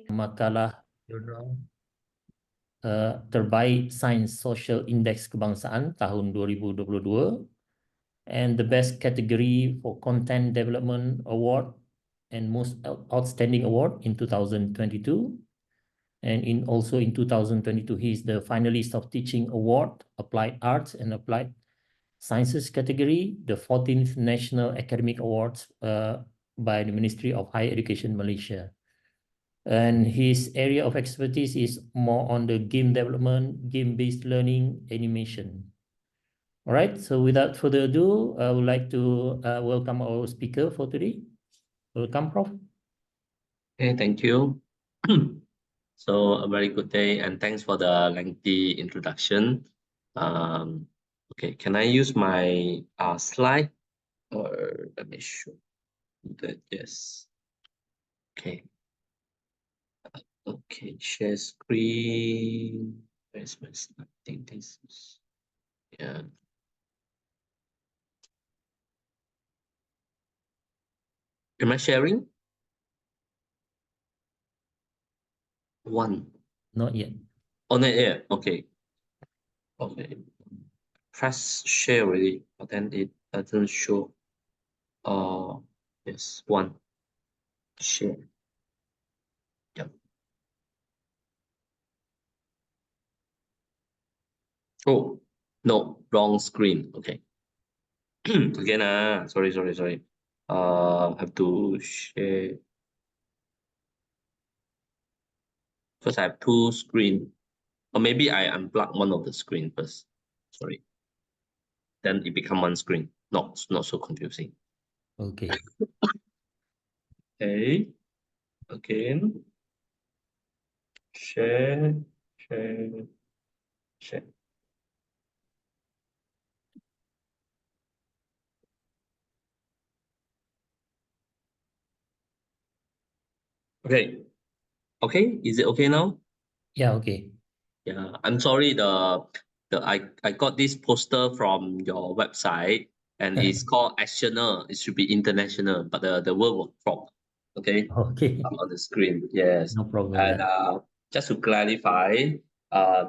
Makalah jurnal terbaik Sains Sosial Indeks Kebangsaan tahun 2022 and the best category for Content Development Award and Most Outstanding Award in 2022. And also in 2022, he is the finalist of Teaching Award, Applied Arts and Applied Sciences category, the 14th National Academic Awards by the Ministry of Higher Education Malaysia. And his area of expertise is more on the game development, game-based learning, animation. All right, so without further ado, I would like to welcome our speaker for today. Welcome, Prof. Okay, thank you. So a very good day and thanks for the lengthy introduction. Okay, can I use my slide or let me show that? Yes. Okay. Okay, share screen. Where's my slide? I think this is, yeah. Am I sharing? One. Not yet. Oh, not yet. Okay. Okay. Press share already, but then it doesn't show. Yes, one. Share. Yep. Oh, no, wrong screen. Okay. Again, sorry. Have to share. First, I have two screen. Or maybe I unplug one of the screen first. Sorry. Then it become one screen. Not so confusing. Okay. Okay. Again. Share. Okay. Okay. Is it okay now? Yeah, okay. Yeah. I'm sorry. I got this poster from your website and it's called Actioner. It should be international, but the word was prop. Okay. Okay. On the screen. Yes. No problem. And just to clarify,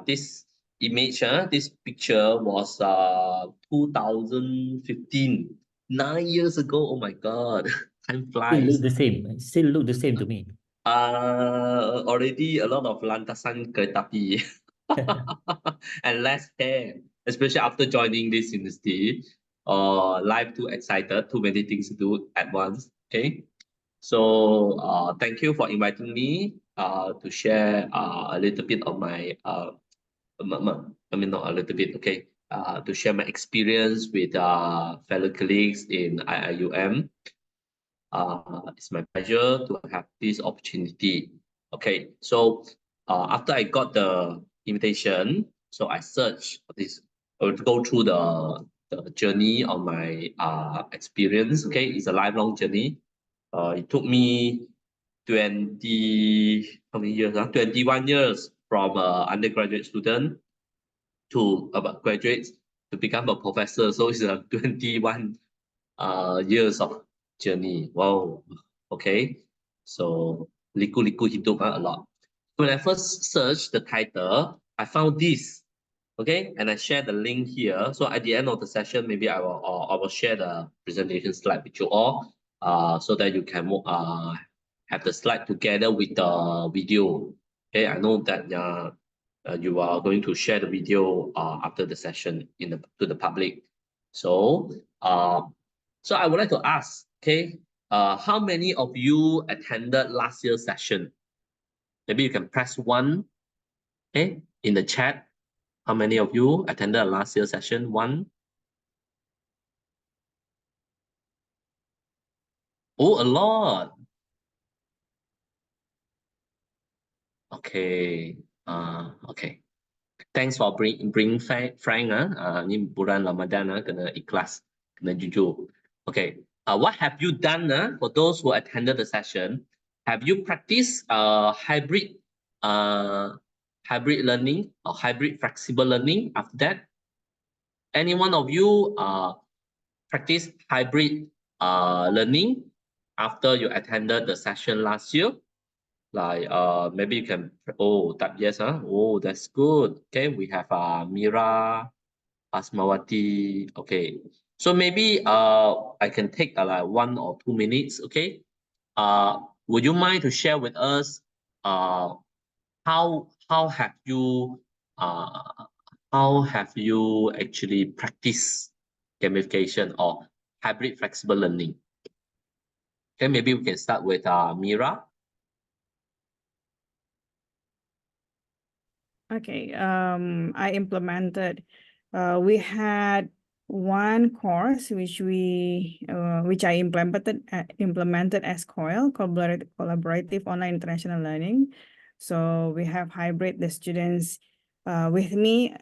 this image, this picture was 2015, 9 years ago. Oh my God, time Still look flies. the same. Still look the same to me. Already a lot of lantasan kereta api and less hair, especially after joining this university. Life too excited, too many things to do at once. Okay. So thank you for inviting me to share a little bit of my I mean not a little bit, okay, to share my experience with fellow colleagues in IIUM. It's my pleasure to have this opportunity. Okay, so after I got the invitation, so I searched this, go through the journey of my experience. Okay, it's a lifelong journey. It took me 20, how many years? 21 years from undergraduate student to about graduates to become a professor. So it's a 21 years of journey. Wow. Okay. So liku hidup a lot. When I first searched the title, I found this. Okay, and I share the link here. So at the end of the session, maybe I will share the presentation slide with you all, so that you can have the slide together with the video. Okay, I know that you are going to share the video after the session to the public. So so I would like to ask, okay, how many of you attended last year's session? Maybe you can press one, okay, in the chat. How many of you attended last year's session? One. Oh, a lot. Okay. Okay. Thanks for bring Frank. Ni bulan Ramadan kena ikhlas, kena jujur. Okay. What have you done for those who attended the session? Have you practiced hybrid learning or hybrid flexible learning after that? Any one of you practice hybrid learning after you attended the session last year? Like maybe you can type yes, huh? Oh, that's good. Okay, we have Mira, Asmawati. Okay. So maybe I can take like 1 or 2 minutes, okay? Would you mind to share with us uh how have you uh how have you actually practiced gamification or hybrid flexible learning? Okay, maybe we can start with Mira. Okay, I implemented, we had one course which I implemented as COIL, collaborative online international learning. So we have hybrid, the students with me,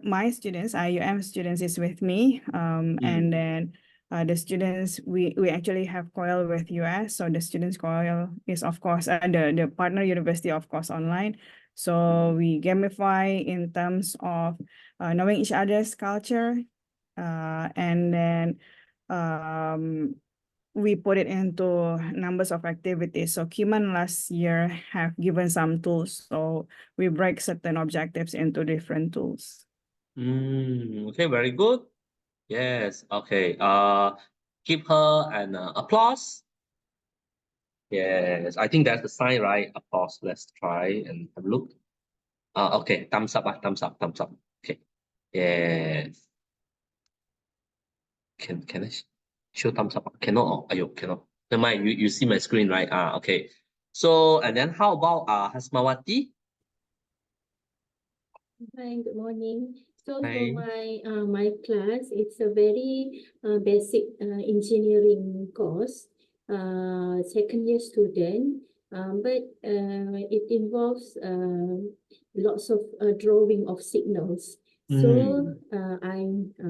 my students, IUM students is with me, and then the students, we actually have COIL with US. So the students COIL is of course the partner university, of course, online. So we gamify in terms of knowing each other's culture, and then we put it into numbers of activities. So Kiman last year have given some tools. So we break certain objectives into different tools. Okay, very good. Yes. Okay. Give her an applause. Yes, I think that's the sign, right? Applause. Let's try and have a look. Okay. Thumbs up. Thumbs up. Thumbs up. Okay. Yes. Can I show thumbs up? Cannot. Oh, ayo, cannot. Never mind. You see my screen, right? Okay. So and then how about Hasmawati? Hi, good morning. So for Hi. my class, it's a very basic engineering course, second year student, but it involves lots of drawing of signals. So I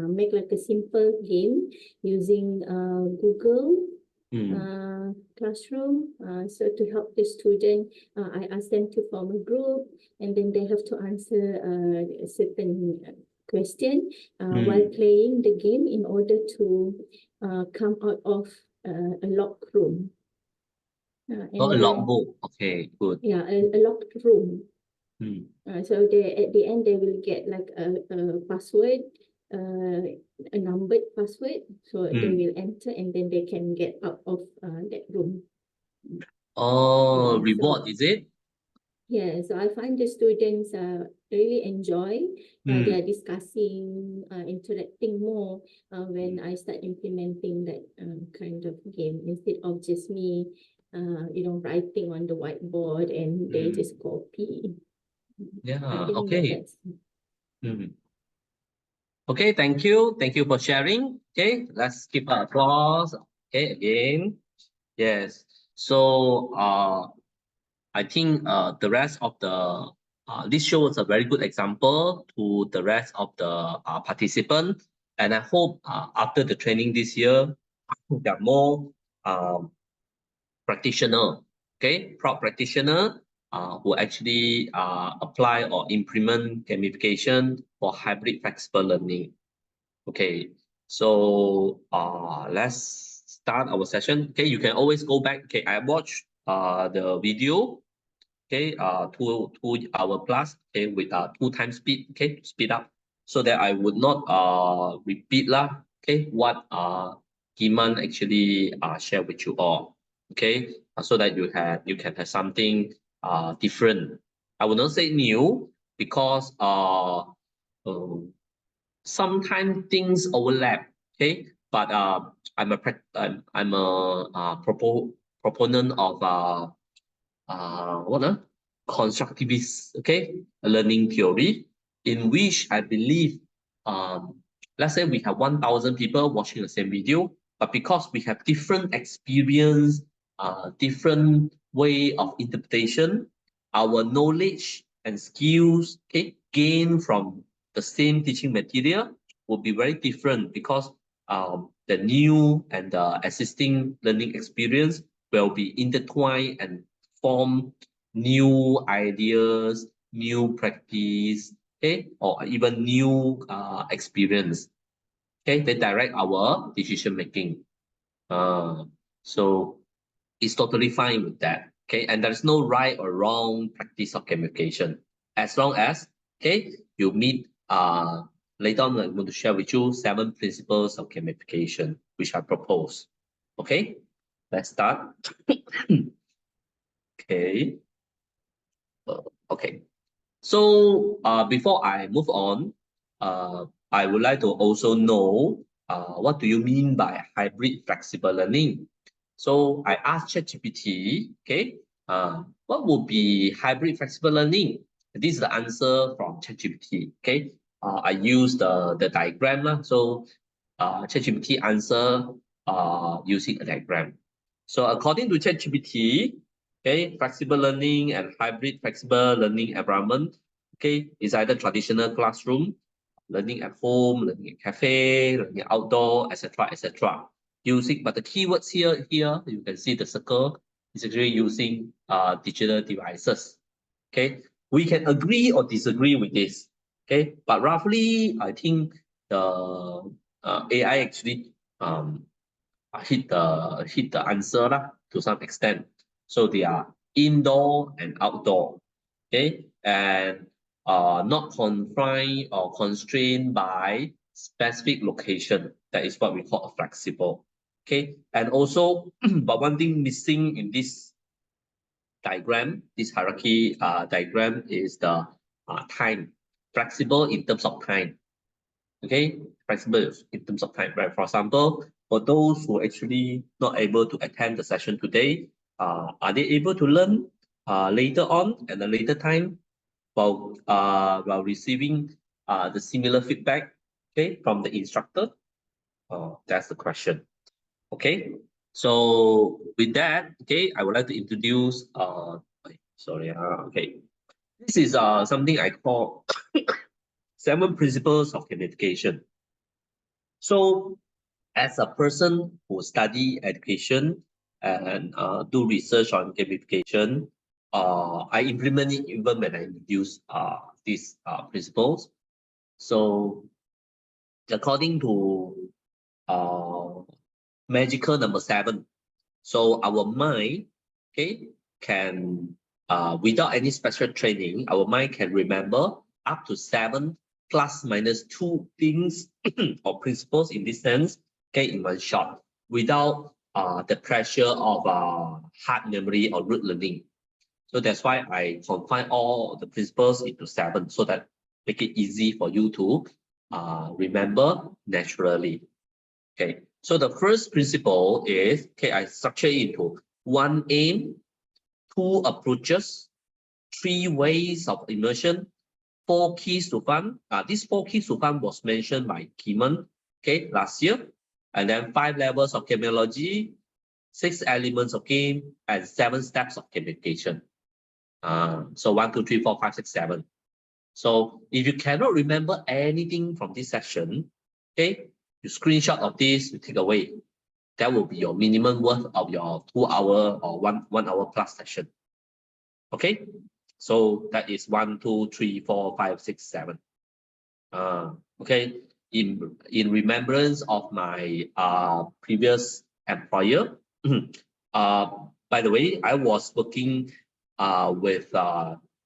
make like a simple game using Google Classroom. So to help the student, I ask them to form a group, and then they have to answer a certain question while playing the game in order to come out of a locked room. Oh, a And then, logbook. Okay, good. yeah, a locked room. So they at the end they will get like a password, a numbered password. So they will enter, and then they can get out of that room. Oh, Yeah, reward, so is it? yeah, so I find the students really enjoy. They are discussing, interacting more when I start implementing that kind of game instead of just me, writing on the whiteboard and they just copy. Yeah. I think Okay. that's. Okay, thank you. Thank you for sharing. Okay, let's give an applause. Okay, again. Yes. So I think the rest of the this shows a very good example to the rest of the participants. And I hope after the training this year, there are more um, practitioner, okay, Prof practitioner who actually apply or implement gamification for hybrid flexible learning. Okay, so let's start our session. Okay, you can always go back. Okay, I watched the video. Okay, 2 hour plus. Okay, with 2 times speed. Okay, speed up so that I would not repeat lah. Okay, what Giman actually share with you all. Okay, so that you can have something different. I will not say new because sometimes things overlap. Okay, but I'm a proponent of what constructivist, okay, learning theory, in which I believe let's say we have 1,000 people watching the same video, but because we have different experience, different way of interpretation, our knowledge and skills, okay, gained from the same teaching material will be very different because the new and the existing learning experience will be intertwined and form new ideas, new practice, okay, or even new experience. Okay, they direct our decision making. So it's totally fine with that. Okay, and there is no right or wrong practice of gamification. As long as, okay, you meet, later on I'm going to share with you 7 principles of gamification, which I propose. Okay, let's start. Okay. Okay. So before I move on, I would like to also know what do you mean by hybrid flexible learning? So I asked ChatGPT, okay, what would be hybrid flexible learning? This is the answer from ChatGPT, okay. I use the diagram. So ChatGPT answer using a diagram. So according to ChatGPT, okay, flexible learning and hybrid flexible learning environment, okay, is either traditional classroom, learning at home, learning at cafe, learning outdoor, etc., etc. Using, but the keywords here, you can see the circle is actually using digital devices. Okay, we can agree or disagree with this. Okay, but roughly, I think the AI actually hit the answer to some extent. So they are indoor and outdoor, okay, and not confined or constrained by specific location. That is what we call flexible, okay. And also, but one thing missing in this diagram, this hierarchy diagram, is the time, flexible in terms of time. Okay, flexible in terms of time, right? For example, for those who actually not able to attend the session today, are they able to learn later on at a later time while receiving the similar feedback, okay, from the instructor? That's the question. Okay, so with that, okay, I would like to introduce okay, this is something I call 7 principles of gamification. So as a person who study education and do research on gamification, I implement it even when I introduce these principles. So according to magical number 7, so our mind, okay, can without any special training, our mind can remember up to 7 plus minus 2 things or principles in this sense, okay, in one shot, without the pressure of hard memory or rote learning. So that's why I confine all the principles into 7, so that make it easy for you to remember naturally. Okay, so the first principle is, okay, I structure it into 1 aim, 2 approaches, 3 ways of immersion, 4 keys to fun. These 4 keys to fun was mentioned by Kiman, okay, last year. And then 5 levels of gamiology, 6 elements of game, and 7 steps of gamification. So 1, 2, 3, 4, 5, 6, 7. So if you cannot remember anything from this session, okay, you screenshot of this, you take away. That will be your minimum worth of your 2 hour or 1 hour plus session. Okay, so that is 1, 2, 3, 4, 5, 6, 7. Okay, in remembrance of my previous employer. By the way, I was working with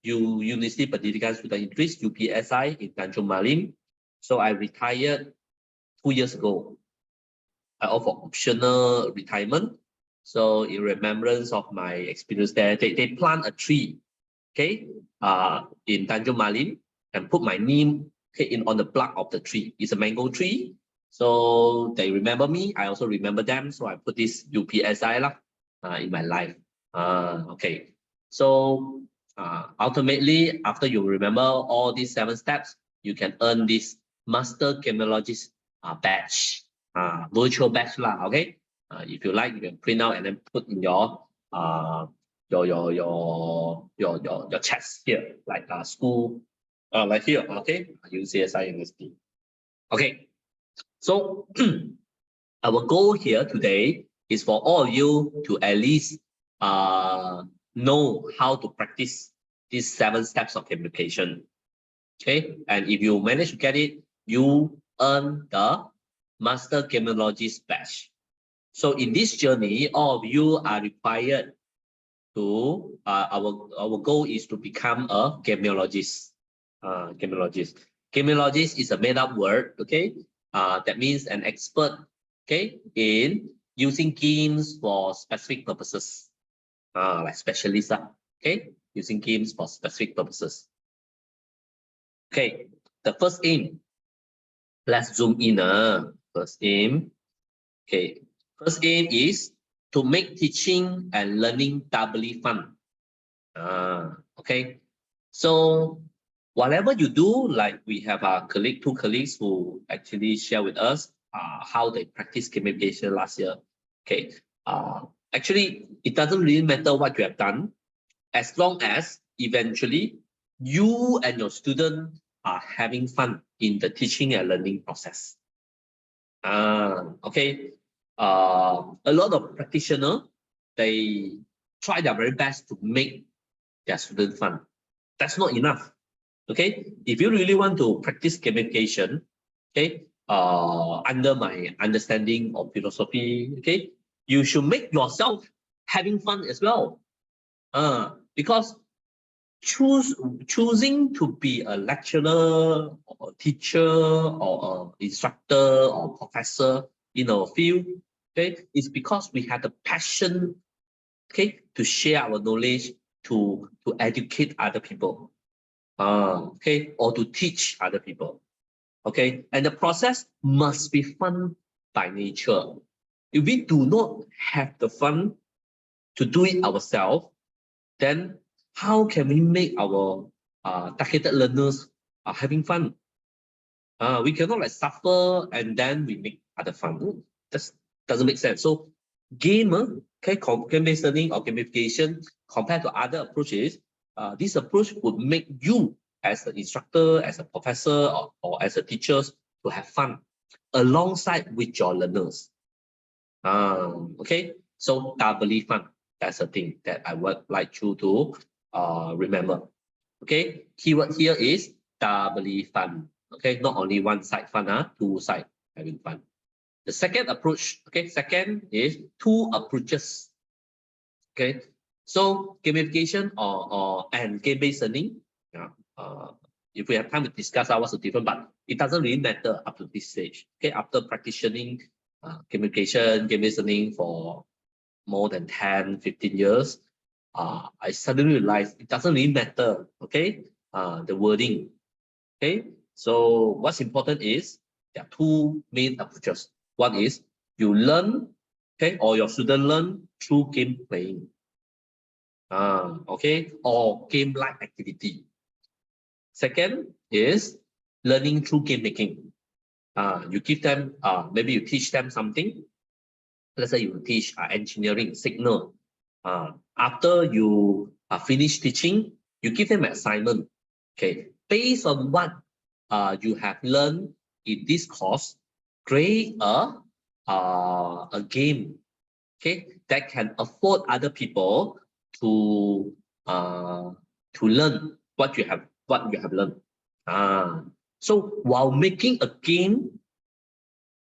University Pendidikan Student Inggris, UPSI, in Tanjung Malim. So I retired 2 years ago. I offer optional retirement. So in remembrance of my experience there, they plant a tree, okay, in Tanjung Malim, and put my name, okay, on the bark of the tree. It's a mango tree. So they remember me. I also remember them. So I put this UPSI in my life. Okay. So ultimately, after you remember all these 7 steps, you can earn this Master Gamiologist badge. Virtual badge okay. If you like, you can print out and then put in your chats here, like school, like here, okay, UCSI University. Okay, so our goal here today is for all of you to at least know how to practice these 7 steps of gamification. Okay, and if you manage to get it, you earn the Master Gamiologist badge. So in this journey, all of you are required to our goal is to become a gamiologist. Gamiologist is a made-up word, okay? That means an expert, okay, in using games for specific purposes. Like specialist, okay, using games for specific purposes. Okay, the first aim. Let's zoom in. First aim. Okay, first aim is to make teaching and learning doubly fun. Okay, so whatever you do, like we have our two colleagues who actually share with us how they practice gamification last year. Okay, actually, it doesn't really matter what you have done, as long as eventually you and your student are having fun in the teaching and learning process. Okay, a lot of practitioners, they try their very best to make their student fun. That's not enough. Okay, if you really want to practice gamification, okay, under my understanding of philosophy, okay, you should make yourself having fun as well. Because choosing to be a lecturer or a teacher or an instructor or professor in our field, okay, is because we have the passion, okay, to share our knowledge, to educate other people, okay, or to teach other people, okay, and the process must be fun by nature. If we do not have the fun to do it ourselves, then how can we make our targeted learners having fun? We cannot like suffer and then we make other fun. That doesn't make sense. So okay, game-based learning or gamification compared to other approaches, this approach would make you as an instructor, as a professor, or as a teacher to have fun alongside with your learners. Okay, so doubly fun. That's the thing that I would like you to remember. Okay, keyword here is doubly fun. Okay, not only one side fun, two side having fun. The second approach, okay, second is two approaches. Okay, so gamification and game-based learning. If we have time to discuss what's the difference, but it doesn't really matter up to this stage. Okay, after practicing gamification, game-based learning for more than 10, 15 years, I suddenly realized it doesn't really matter, okay, the wording, okay? So what's important is there are two main approaches. One is you learn, okay, or your student learn through game playing, okay, or game-like activity. Second is learning through game making. You give them, maybe you teach them something. Let's say you teach engineering signal. After you finish teaching, you give them an assignment. Okay, based on what you have learned in this course, create a game, okay, that can afford other people to learn what you have learned. So while making a game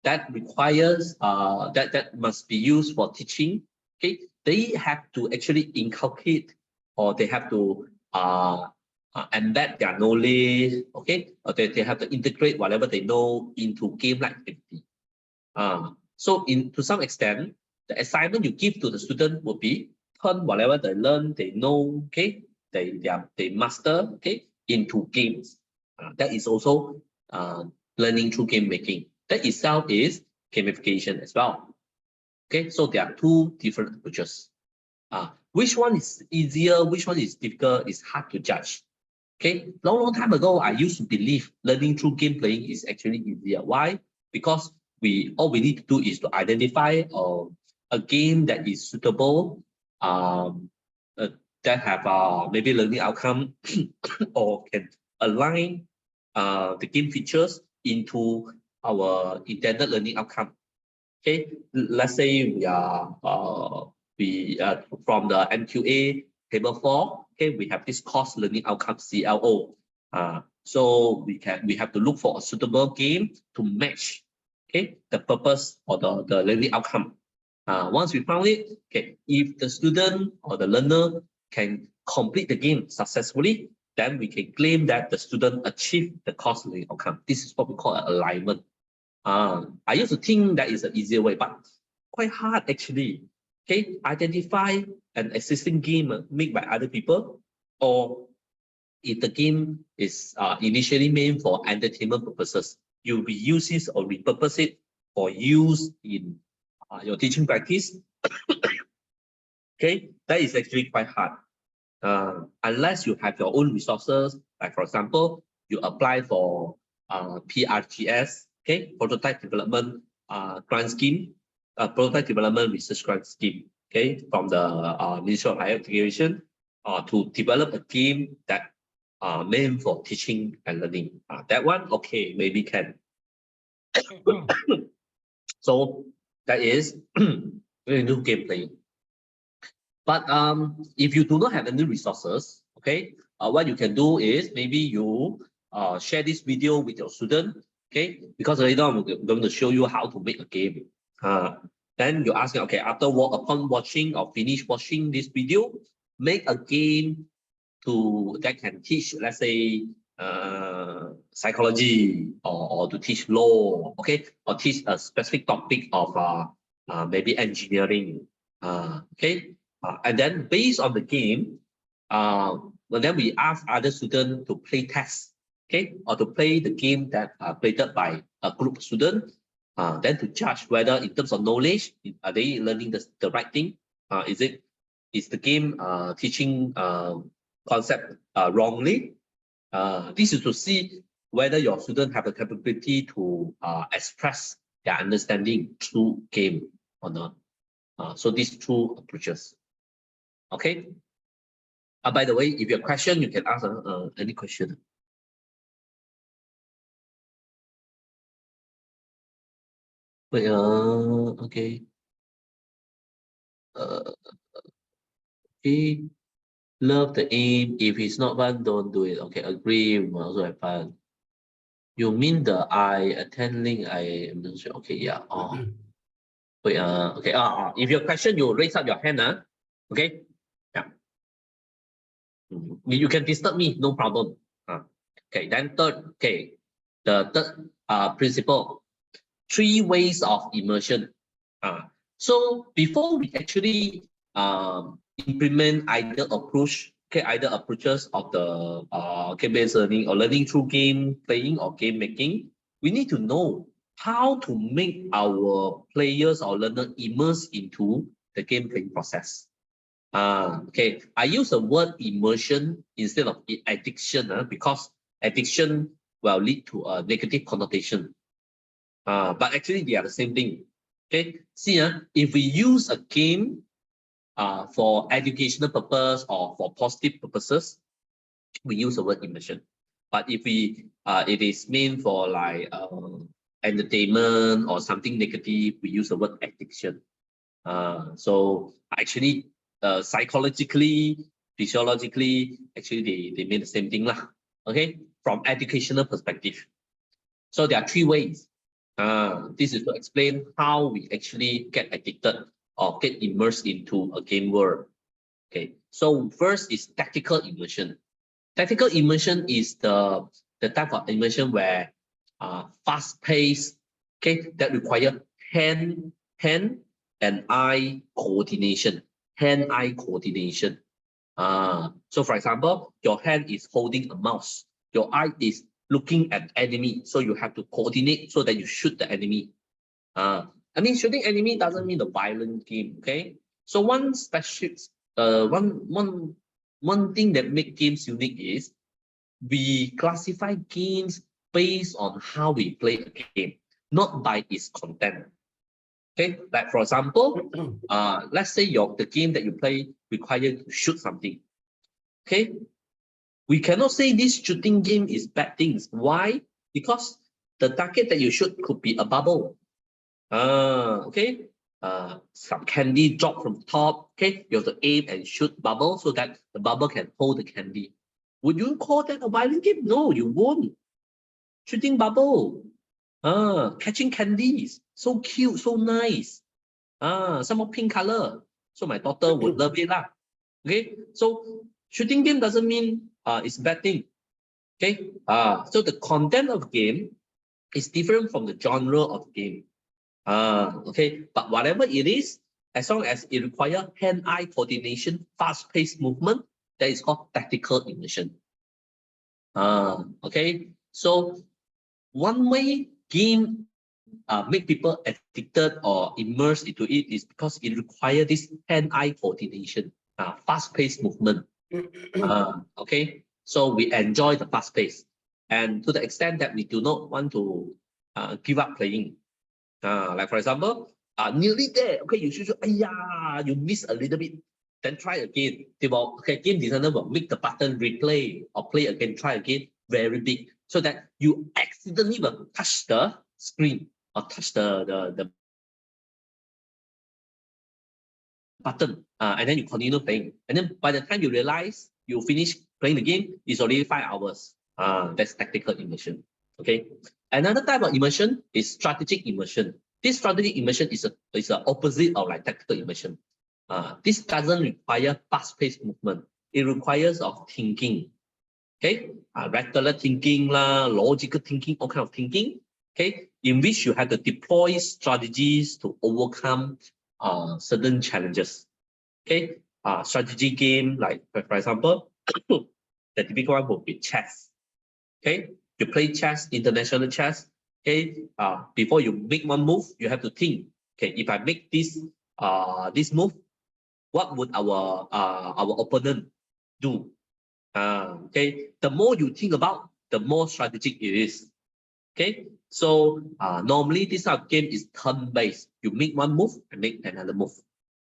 that requires that must be used for teaching, okay, they have to actually inculcate, or they have to embed their knowledge, okay, or they have to integrate whatever they know into game-like activity. So to some extent, the assignment you give to the student will be turn whatever they learn, they know, okay, they master, okay, into games. That is also learning through game making. That itself is gamification as well. Okay, so there are two different approaches. Which one is easier, which one is difficult, is hard to judge. Okay, long time ago, I used to believe learning through game playing is actually easier. Why? Because all we need to do is to identify a game that is suitable, that have maybe learning outcome or can align the game features into our intended learning outcome. Okay, let's say we are from the MQA table 4. Okay, we have this course learning outcome CLO. So we have to look for a suitable game to match, okay, the purpose or the learning outcome. Once we found it, okay, if the student or the learner can complete the game successfully, then we can claim that the student achieved the course learning outcome. This is what we call an alignment. I used to think that is an easier way, but quite hard actually. Okay, identify an existing game made by other people, or if the game is initially made for entertainment purposes, you'll be use it or repurpose it for use in your teaching practice. Okay, that is actually quite hard. Unless you have your own resources, like for example, you apply for PRGS, okay, prototype development grant scheme, prototype development research grant scheme, okay, from the Ministry of Higher Education, to develop a game that meant for teaching and learning. That one, okay, maybe can. So that is we do gameplay. But if you do not have any resources, okay, what you can do is maybe you share this video with your student, okay, because later on we're going to show you how to make a game. Then you ask, okay, upon watching or finish watching this video, make a game that can teach, let's say, psychology or to teach law, okay, or teach a specific topic of maybe engineering, okay. And then based on the game, then we ask other students to play tests, okay, or to play the game that played by a group of students, then to judge whether in terms of knowledge, are they learning the right thing? Is the game teaching concept wrongly? This is to see whether your students have the capability to express their understanding through game or not. So these two approaches. Okay. By the way, if you have a question, you can ask any question. Wait, okay. Okay. Love the aim. If it's not fun, don't do it. Okay, agree. We must also have fun. You mean the I attend link? I am not sure. Okay, yeah. Oh. Wait, okay. If your question, you raise up your hand. Okay. Yeah. You can disturb me, no problem. Okay, then third, okay. The third principle, 3 ways of immersion. So before we actually implement either approaches of the game-based learning or learning through game playing or game making, we need to know how to make our players or learner immerse into the game playing process. Okay, I use the word immersion instead of addiction because addiction will lead to a negative connotation. But actually they are the same thing. Okay, see, if we use a game for educational purpose or for positive purposes, we use the word immersion. But if it is meant for like entertainment or something negative, we use the word addiction. So actually, psychologically, physiologically, actually they mean the same thing lah. Okay, from educational perspective. So there are 3 ways. This is to explain how we actually get addicted or get immersed into a game world. Okay, so first is tactical immersion. Tactical immersion is the type of immersion where fast-paced, okay, that require hand and eye coordination. Hand-eye coordination. So for example, your hand is holding a mouse. Your eye is looking at enemy. So you have to coordinate so that you shoot the enemy. I mean, shooting enemy doesn't mean the violent game, okay? So one special, one thing that makes games unique is we classify games based on how we play a game, not by its content. Okay, like for example, let's say the game that you play requires to shoot something. Okay, we cannot say this shooting game is bad things. Why? Because the target that you shoot could be a bubble. Okay, some candy drop from top. Okay, you have to aim and shoot bubble so that the bubble can hold the candy. Would you call that a violent game? No, you won't. Shooting bubble. Catching candies. So cute, so nice. Some more pink color. So my daughter would love it lah. Okay, so shooting game doesn't mean it's a bad thing. Okay, so the content of game is different from the genre of game. Okay, but whatever it is, as long as it requires hand-eye coordination, fast-paced movement, that is called tactical immersion. Okay, so one way game make people addicted or immersed into it is because it requires this hand-eye coordination, fast-paced movement. Okay, so we enjoy the fast pace, and to the extent that we do not want to give up playing. Like for example, nearly there. Okay, you should. You miss a little bit. Then try again. They will. Okay, game designer will make the button replay or play again. Try again. Very big, so that you accidentally will touch the screen or touch the button, and then you continue playing. And then by the time you realize you finish playing the game, it's already 5 hours. That's tactical immersion. Okay. Another type of immersion is strategic immersion. This strategic immersion is the opposite of like tactical immersion. This doesn't require fast-paced movement. It requires of thinking. Okay, regular thinking, logical thinking, all kind of thinking. Okay, in which you have to deploy strategies to overcome certain challenges. Okay, strategy game, like for example, the typical one would be chess. Okay, you play chess, international chess. Okay, before you make one move, you have to think. Okay, if I make this this move, what would our opponent do? Okay, the more you think about, the more strategic it is. Okay, so normally this type of game is turn-based. You make one move and make another move.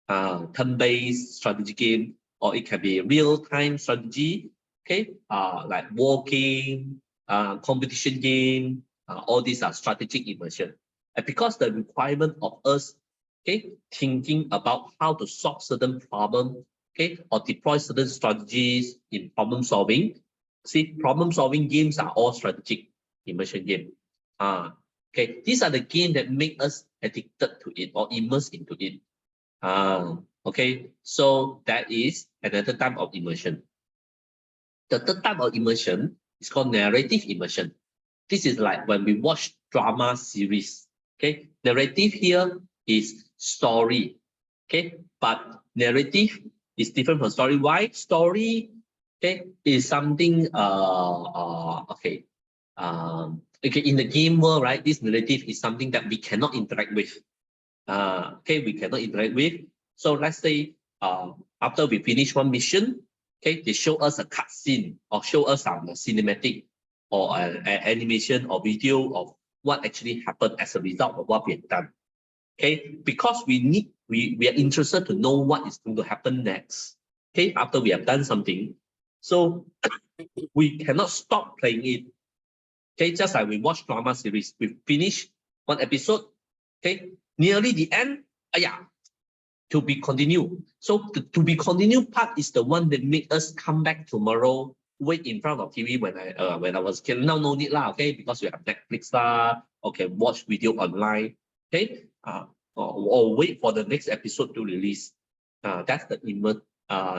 Turn-based strategy game, or it can be real-time strategy. Okay, like war game, competition game. All these are strategic immersion, and because the requirement of us, okay, thinking about how to solve certain problem, okay, or deploy certain strategies in problem solving. See, problem solving games are all strategic immersion game. Okay, these are the games that make us addicted to it or immersed into it. Okay, so that is another type of immersion. The third type of immersion is called narrative immersion. This is like when we watch drama series. Okay, narrative here is story. Okay, but narrative is different from story. Why? Story, okay, is something okay. Okay, in the game world, right? This narrative is something that we cannot interact with. Okay, we cannot interact with. So let's say after we finish one mission, okay, they show us a cutscene or show us some cinematic or an animation or video of what actually happened as a result of what we have done. Okay, because we are interested to know what is going to happen next. Okay, after we have done something, so we cannot stop playing it. Okay, just like we watch drama series, we finish one episode. Okay, nearly the end. To be continued. So the to be continued part is the one that make us come back tomorrow, wait in front of TV when I was kid. Now no need lah, okay, because we have Netflix lah, okay, watch video online, okay, or wait for the next episode to release. That's the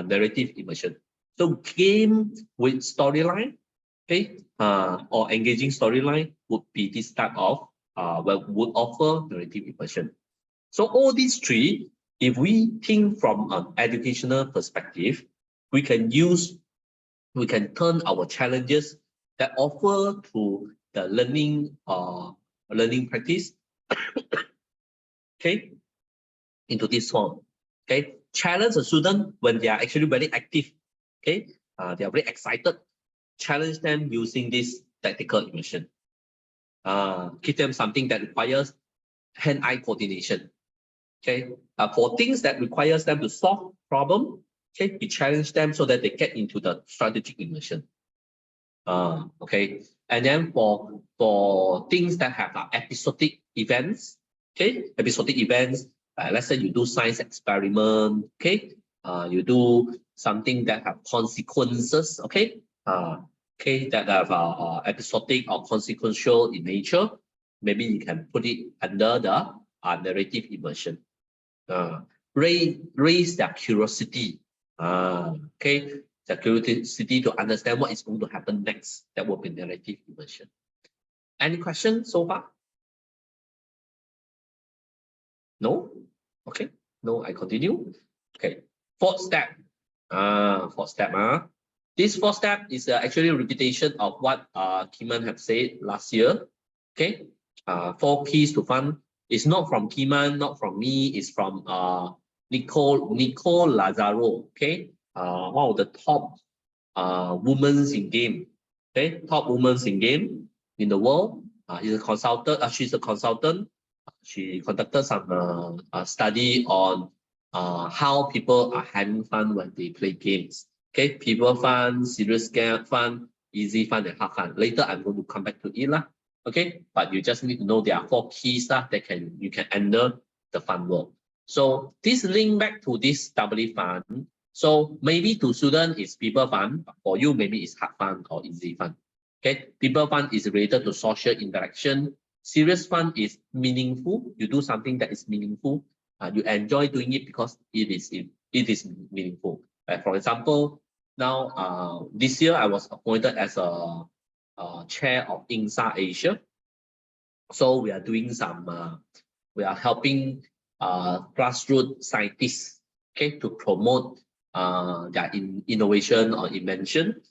narrative immersion. So game with storyline, okay, or engaging storyline would be this type of would offer narrative immersion. So all these three, if we think from an educational perspective, we can turn our challenges that offer to the learning practice, okay, into this form. Okay, challenge a student when they are actually very active. Okay, they are very excited. Challenge them using this tactical immersion. Give them something that requires hand-eye coordination. Okay, for things that requires them to solve problem, okay, we challenge them so that they get into the strategic immersion. Okay, and then for things that have episodic events, okay, let's say you do science experiment, okay, you do something that have consequences, okay, okay, that have episodic or consequential in nature. Maybe you can put it under the narrative immersion. raise their curiosity. Okay, the curiosity to understand what is going to happen next. That will be narrative immersion. Any questions so far? No? Okay. No, I continue. Okay. Fourth step. Fourth step. This fourth step is actually a repetition of what Kiman had said last year. Okay. 4 keys to fun. It's not from Kiman, not from me. It's from Nicole Lazaro. Okay. One of the top women in game. Okay. Top women in game in the world. He's a consultant. She's a consultant. She conducted some study on how people are having fun when they play games. Okay, people fun, serious game fun, easy fun, and hard fun. Later, I'm going to come back to it lah. Okay, but you just need to know there are 4 keys that you can enter the fun world. So this link back to this doubly fun. So maybe to students it's people fun, but for you maybe it's hard fun or easy fun. Okay, people fun is related to social interaction. Serious fun is meaningful. You do something that is meaningful. You enjoy doing it because it is meaningful. For example, now this year I was appointed as a chair of INSA Asia. So we are doing some. We are helping grassroots scientists, okay, to promote their innovation or invention.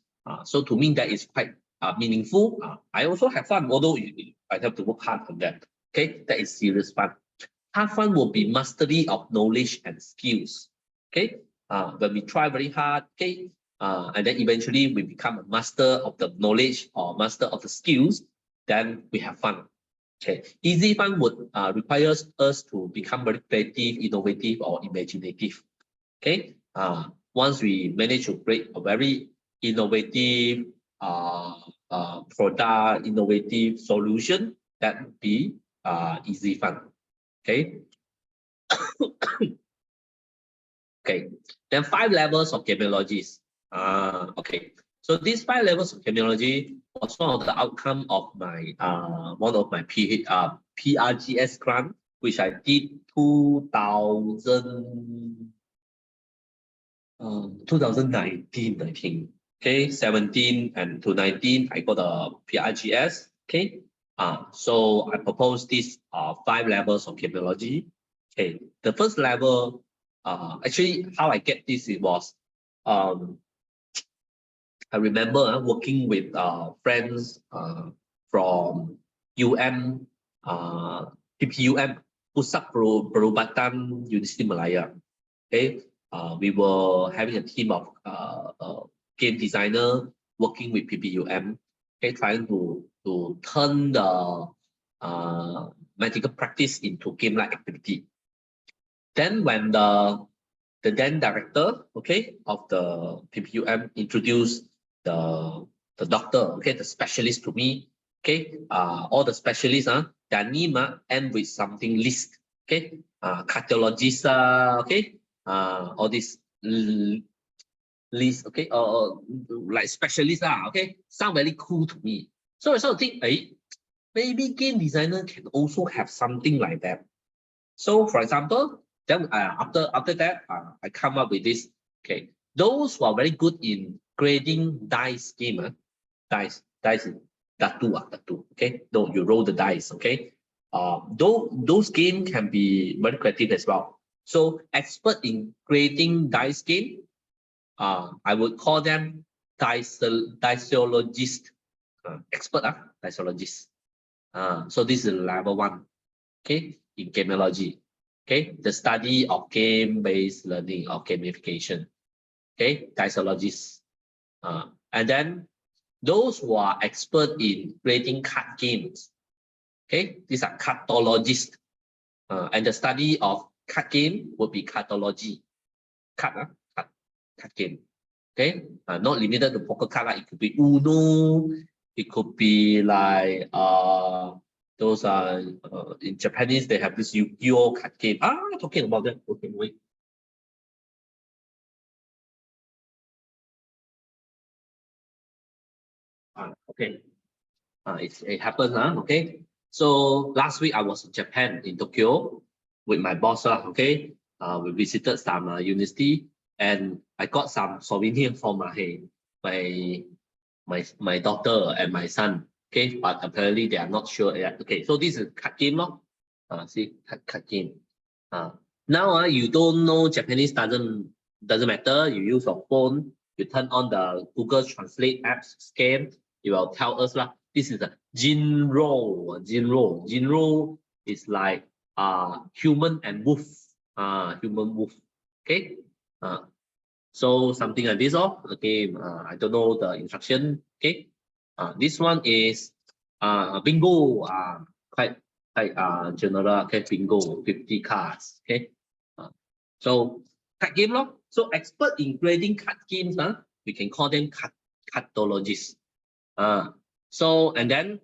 So to me that is quite meaningful. I also have fun, although I have to work hard on that. Okay, that is serious fun. Hard fun will be mastery of knowledge and skills. Okay, when we try very hard, okay, and then eventually we become a master of the knowledge or master of the skills, then we have fun. Okay, easy fun would requires us to become very creative, innovative, or imaginative. Okay, once we manage to create a very innovative product, innovative solution, that would be easy fun. Okay. Okay. Then 5 levels of gamiologies. Okay. So these 5 levels of gamiology was one of the outcome of my PRGS grant, which I did 2019, I think. Okay, 17 and to 19, I got a PRGS. Okay, so I propose these 5 levels of gamiology. Okay, the first level, actually, how I get this, it was, I remember working with friends from UM, PPUM, Pusat Perubatan Universiti Malaya. Okay, we were having a team of game designer working with PPUM, okay, trying to turn the medical practice into game-like activity. Then when the then director, okay, of the PPUM introduced the doctor, okay, the specialist to me, okay, all the specialists, their name end with something list, okay, cardiologist, okay, all this list, okay, like specialists, okay, sound very cool to me. So I sort of think, maybe game designer can also have something like that. So for example, then after that, I come up with this. Okay, those who are very good in grading dice game, dice datu. Okay, no, you roll the dice. Okay, those games can be very creative as well. So expert in grading dice game, I would call them diceologist, expert, diceologist. So this is level 1. Okay, in gamiology. Okay, the study of game-based learning or gamification. Okay, diceologists. And then those who are expert in creating card games. Okay, these are cardologists. And the study of card game would be cardology. Card game. Okay, not limited to poker card. It could be Uno. It could be like those are in Japanese, they have this Yu-Gi-Oh card game. Talking about that. Okay, wait. Okay. It happens, okay. So last week I was in Japan, in Tokyo, with my boss, okay. we visited some university, and I got some souvenir for my daughter and my son. Okay, but apparently they are not sure yet. Okay, so this is card game, no? See, card game. Now you don't know Japanese, doesn't matter. You use your phone, you turn on the Google Translate apps scan, it will tell us lah. This is a Jinro. Jinro is like human and wolf. Human wolf. Okay. So something like this, okay. I don't know the instruction. Okay. This one is bingo. Quite general. Okay, bingo. 50 cards. Okay. So card game, lor. So expert in grading card games, we can call them cardologists. So and then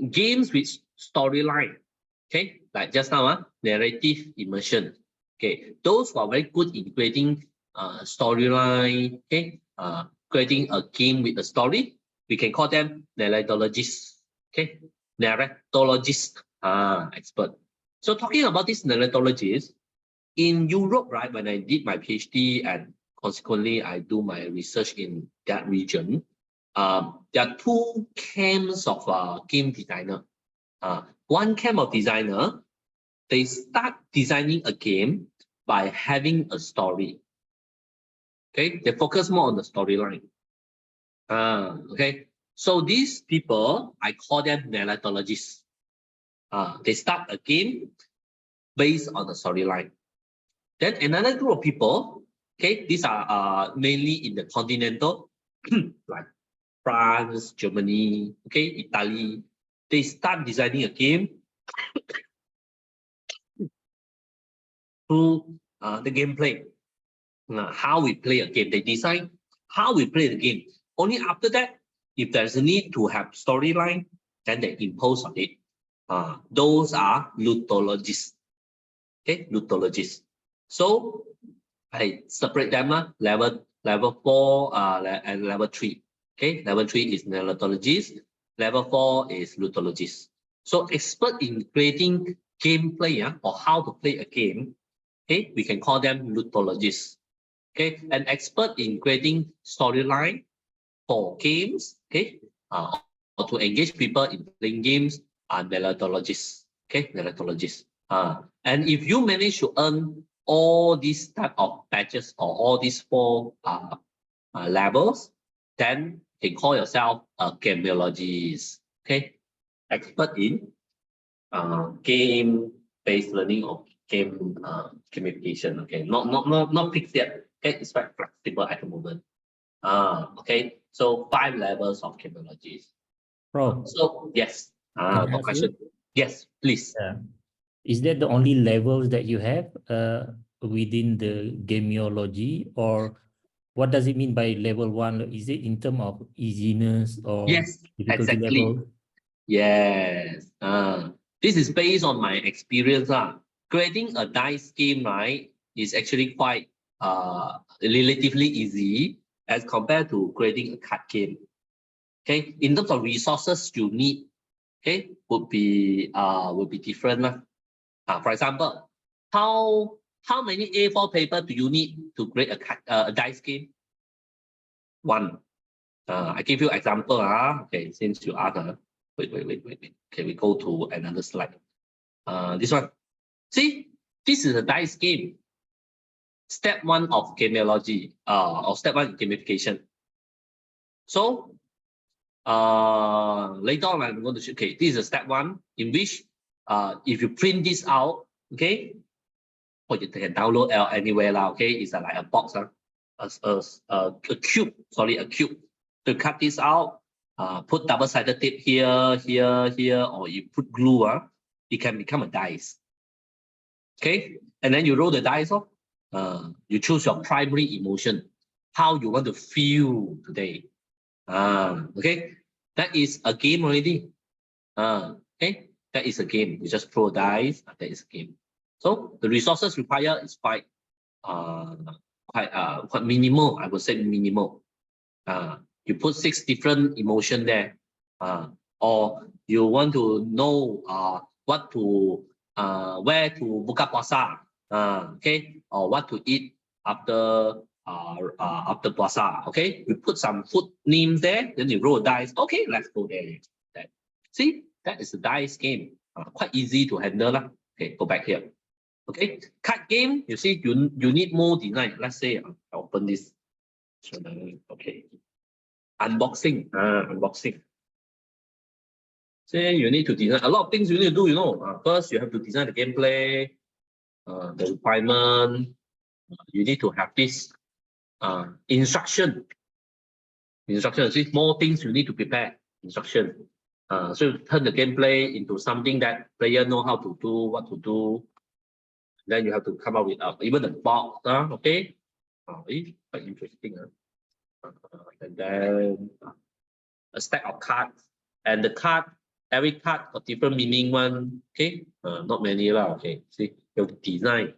games with storyline. Okay, like just now, narrative immersion. Okay, those who are very good in creating storyline, okay, creating a game with a story, we can call them narratologists. Okay, narratologist, expert. So talking about this narratologist, in Europe, right, when I did my PhD and consequently I do my research in that region, there are two camps of game designer. One camp of designer, they start designing a game by having a story. Okay, they focus more on the storyline. Okay, so these people, I call them narratologists. They start a game based on the storyline. Then another group of people, okay, these are mainly in the continental, like France, Germany, okay, Italy. They start designing a game through the gameplay. How we play a game. They design how we play the game. Only after that, if there's a need to have storyline, then they impose on it. Those are ludologists. Okay, ludologists. So I separate them, level 4 and level 3. Okay, level 3 is narratologist, level 4 is ludologist. So expert in creating gameplay or how to play a game, okay, we can call them ludologists. Okay, an expert in creating storyline for games, okay, or to engage people in playing games are narratologists. Okay, narratologists. And if you manage to earn all these type of badges or all these 4 levels, then you can call yourself a gamiologist. Okay, expert in game-based learning or gamification. Okay, not fixed yet. Okay, it's quite flexible at the moment. Okay, so 5 levels of gamiologists. Prof, So yes, can I got ask question? you? Yes, please. Is that the only levels that you have within the gamiology, or what does it mean by level 1? Is it in terms of easiness or Yes, difficulty exactly. level? Yes. This is based on my experience. Creating a dice game, right, is actually quite relatively easy as compared to creating a card game. Okay, in terms of resources you need, okay, would be different. For example, how many A4 paper do you need to create a dice game? 1. I give you example. Okay, since you asked. Wait. Okay, we go to another slide. This one. See, this is a dice game. Step 1 of gamiology, or step 1 in gamification. So, later on I'm going to show. Okay, this is a step 1 in which, if you print this out, okay, or you can download anywhere now. Okay, it's like a box, a cube. Sorry, a cube. To cut this out, put double-sided tape here, or you put glue. It can become a dice. Okay, and then you roll the dice off. You choose your primary emotion, how you want to feel today. Okay, that is a game already. Okay, that is a game. You just throw dice. That is a game. So the resources required is quite minimal. I would say minimal. You put 6 different emotion there, or you want to know what to where to buka puasa. Okay, or what to eat after puasa. Okay, you put some food names there, then you roll dice. Okay, let's go there. See, that is a dice game. Quite easy to handle lah. Okay, go back here. Okay, card game. You see, you need more design. Let's say I open this. Okay, unboxing. Unboxing. Say you need to design a lot of things. You need to do. You know, first you have to design the gameplay, the requirement. You need to have this instruction. See, more things you need to prepare. Instruction. So you turn the gameplay into something that player know how to do, what to do. Then you have to come up with even the box. Okay. Quite interesting. And then a stack of cards. And the card, every card got different meaning one. Okay. Not many lah. Okay. See, you have to design.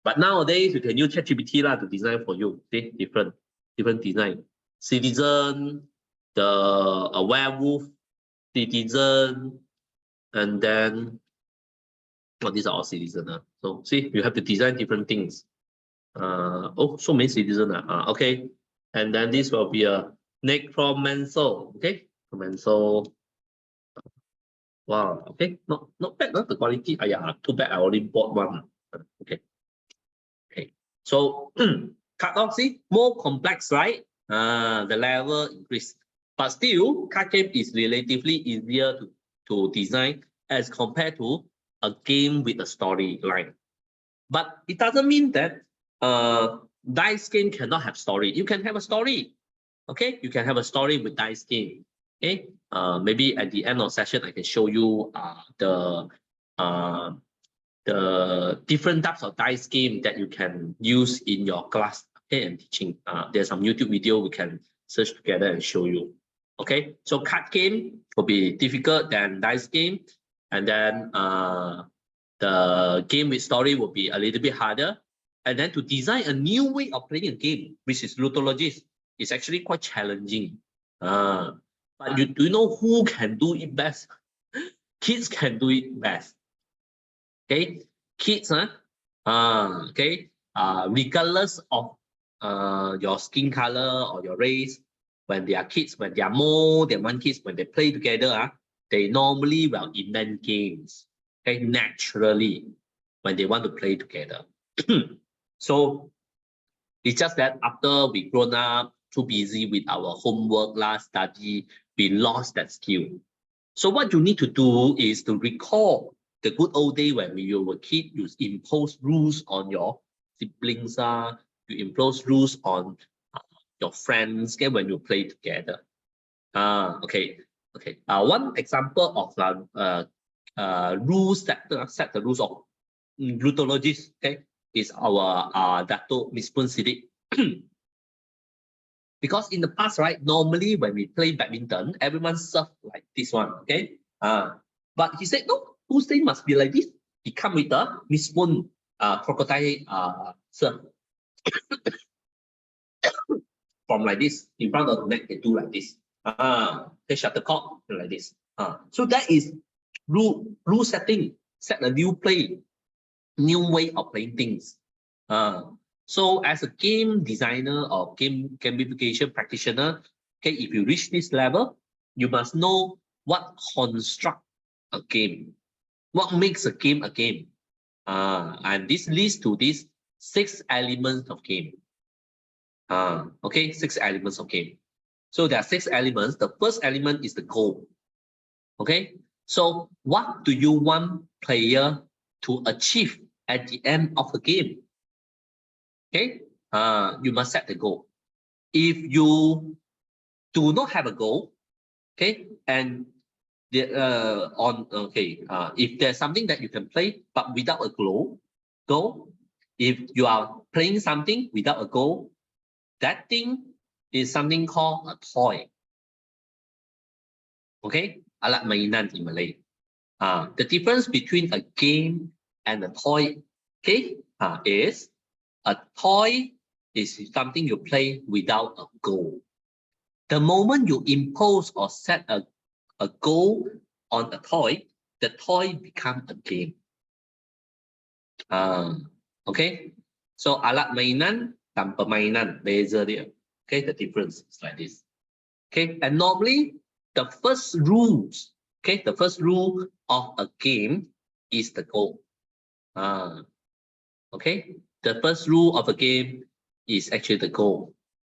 But nowadays you can use ChatGPT lah to design for you. See, different design. Citizen, a werewolf, citizen, and then these are all citizen. So see, you have to design different things. Oh, so many citizen. Okay. And then this will be a necromancer. Okay, necromancer. Wow. Okay, not bad. Not the quality. Yeah, too bad. I already bought one. Okay. So cut off. See, more complex, right? The level increase, but still, card game is relatively easier to design as compared to a game with a storyline. But it doesn't mean that dice game cannot have story. You can have a story. Okay, you can have a story with dice game. Okay, maybe at the end of session I can show you the different types of dice game that you can use in your class, okay, and teaching. There's some YouTube video we can search together and show you. Okay, so card game will be difficult than dice game, and then the game with story will be a little bit harder. And then to design a new way of playing a game, which is Lotologist, is actually quite challenging. But do you know who can do it best? Kids can do it best. Okay, kids, okay, regardless of your skin color or your race, when they are kids, when they are more than one kids, when they play together, they normally will invent games. Okay, naturally, when they want to play together. So it's just that after we grown up, too busy with our homework, last study, we lost that skill. So what you need to do is to recall the good old day when you were a kid. You impose rules on your siblings, you impose rules on your friends, okay, when you play together. Okay. One example of rules that set the rules of Lutologist, okay, is our Dato Miss Pun Sidik. Because in the past, right, normally when we play badminton, everyone serve like this one, okay? But he said, no, whose thing must be like this? He come with the Miss Pun crocodile serve. From like this, in front of the neck, they do like this. They shuttlecock like this. So that is rule setting, set a new play, new way of playing things. So as a game designer or gamification practitioner, okay, if you reach this level, you must know what construct a game, what makes a game a game. And this leads to these 6 elements of game. Okay, 6 elements of game. So there are 6 elements. The first element is the goal. Okay, so what do you want player to achieve at the end of the game? Okay, you must set the goal. If you do not have a goal, okay, and if there's something that you can play but without a goal, if you are playing something without a goal, that thing is something called a toy. Okay, alat mainan in Malay. The difference between a game and a toy, okay, is a toy is something you play without a goal. The moment you impose or set a goal on a toy, the toy becomes a game. Okay, so alat mainan dan permainan, beza dia. Okay, the difference is like this. Okay, and normally the first rules, okay, the first rule of a game is the goal. Okay, the first rule of a game is actually the goal,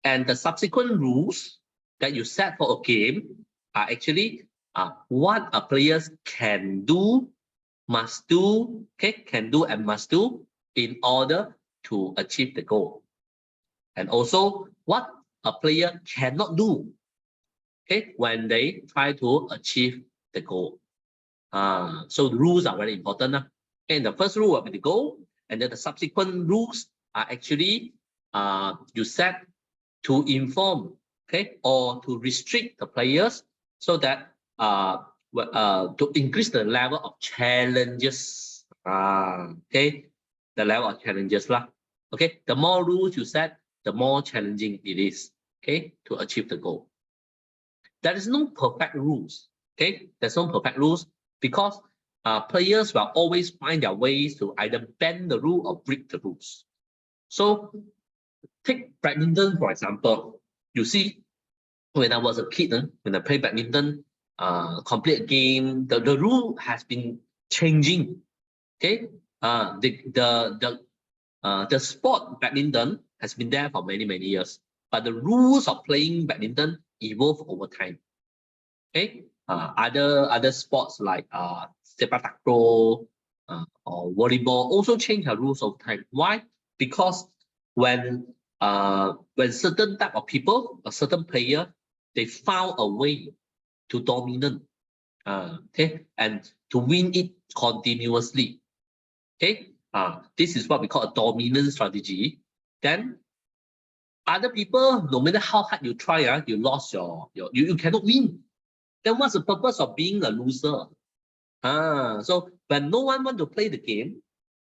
and the subsequent rules that you set for a game are actually what a players can do, must do, okay, can do and must do in order to achieve the goal, and also what a player cannot do, okay, when they try to achieve the goal. So the rules are very important. And the first rule will be the goal, and then the subsequent rules are actually you set to inform, okay, or to restrict the players so that to increase the level of challenges. Okay, the level of challenges lah. Okay, the more rules you set, the more challenging it is. Okay, to achieve the goal. There is no perfect rules. Okay, there's no perfect rules because players will always find their ways to either bend the rule or break the rules. So take badminton, for example. You see, when I was a kid, when I played badminton, complete a game, the rule has been changing. Okay, the sport badminton has been there for many years, but the rules of playing badminton evolve over time. Okay, other sports like sepak takraw or volleyball also change the rules over time. Why? Because when certain type of people, a certain player, they found a way to dominate, okay, and to win it continuously. Okay, this is what we call a dominant strategy. Then other people, no matter how hard you try, you lost you cannot win. Then what's the purpose of being a loser? So when no one wants to play the game,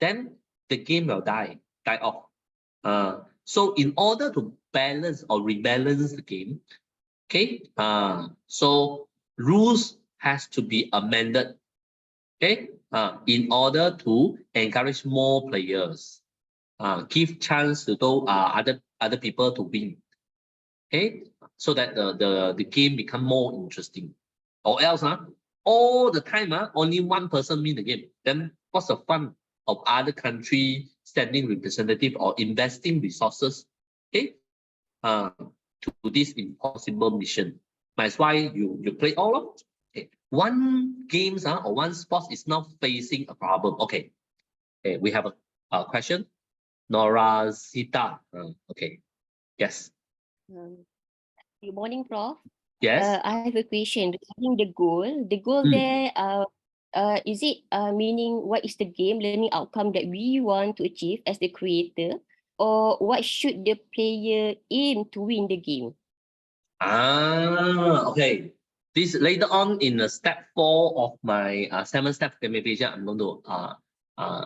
then the game will die off. So in order to balance or rebalance the game, okay, so rules has to be amended, okay, in order to encourage more players, give chance to those other people to win, okay, so that the game become more interesting. Or else, all the time, only one person win the game. Then what's the fun of other country sending representative or investing resources, okay, to this impossible mission? That's why you play all of it. Okay. One games or one sport is now facing a problem. Okay, we have a question. Nora Zita. Okay, yes. Good morning, Prof. Yes. I have a question regarding the goal. The goal there, is it meaning what is the game learning outcome that we want to achieve as the creator, or what should the player aim to win the game? Okay. This later on in the step 4 of my 7-step gamification, I'm going to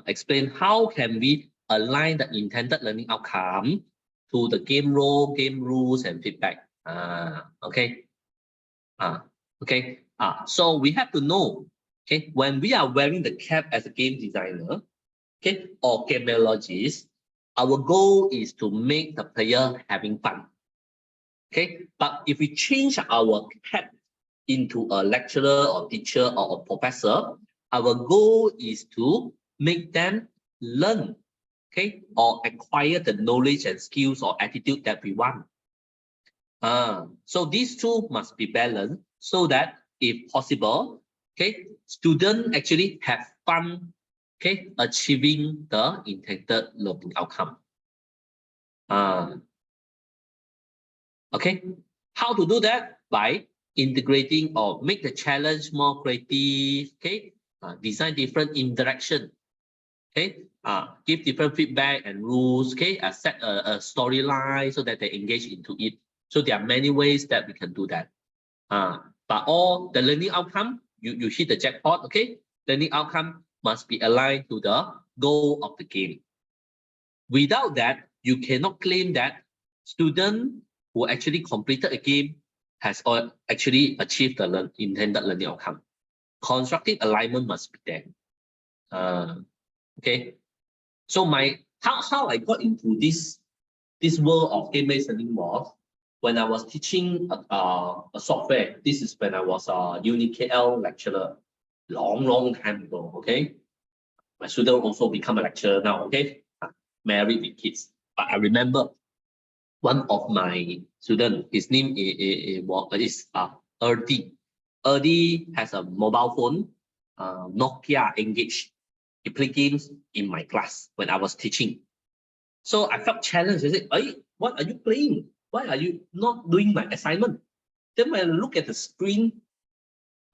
explain how can we align the intended learning outcome to the game role, game rules, and feedback. Okay. Okay. So we have to know, okay, when we are wearing the cap as a game designer, okay, or gameologist, our goal is to make the player having fun. Okay, but if we change our cap into a lecturer or teacher or a professor, our goal is to make them learn, okay, or acquire the knowledge and skills or attitude that we want. So these two must be balanced so that if possible, okay, students actually have fun, okay, achieving the intended learning outcome. Okay, how to do that? By integrating or make the challenge more creative, okay, design different interaction, okay, give different feedback and rules, okay, set a storyline so that they engage into it. So there are many ways that we can do that. But all the learning outcome, you hit the jackpot, okay, learning outcome must be aligned to the goal of the game. Without that, you cannot claim that student who actually completed a game has actually achieved the intended learning outcome. Constructive alignment must be there. Okay. So my how I got into this world of game-based learning was when I was teaching a software. This is when I was a UniKL lecturer, long time ago. Okay, my student also become a lecturer now. Okay, married with kids. But I remember one of my students, his name is Erdi. Erdi has a mobile phone, Nokia Engage. He played games in my class when I was teaching. So I felt challenged. I said, "Hey, what are you playing? Why are you not doing my assignment?" Then when I look at the screen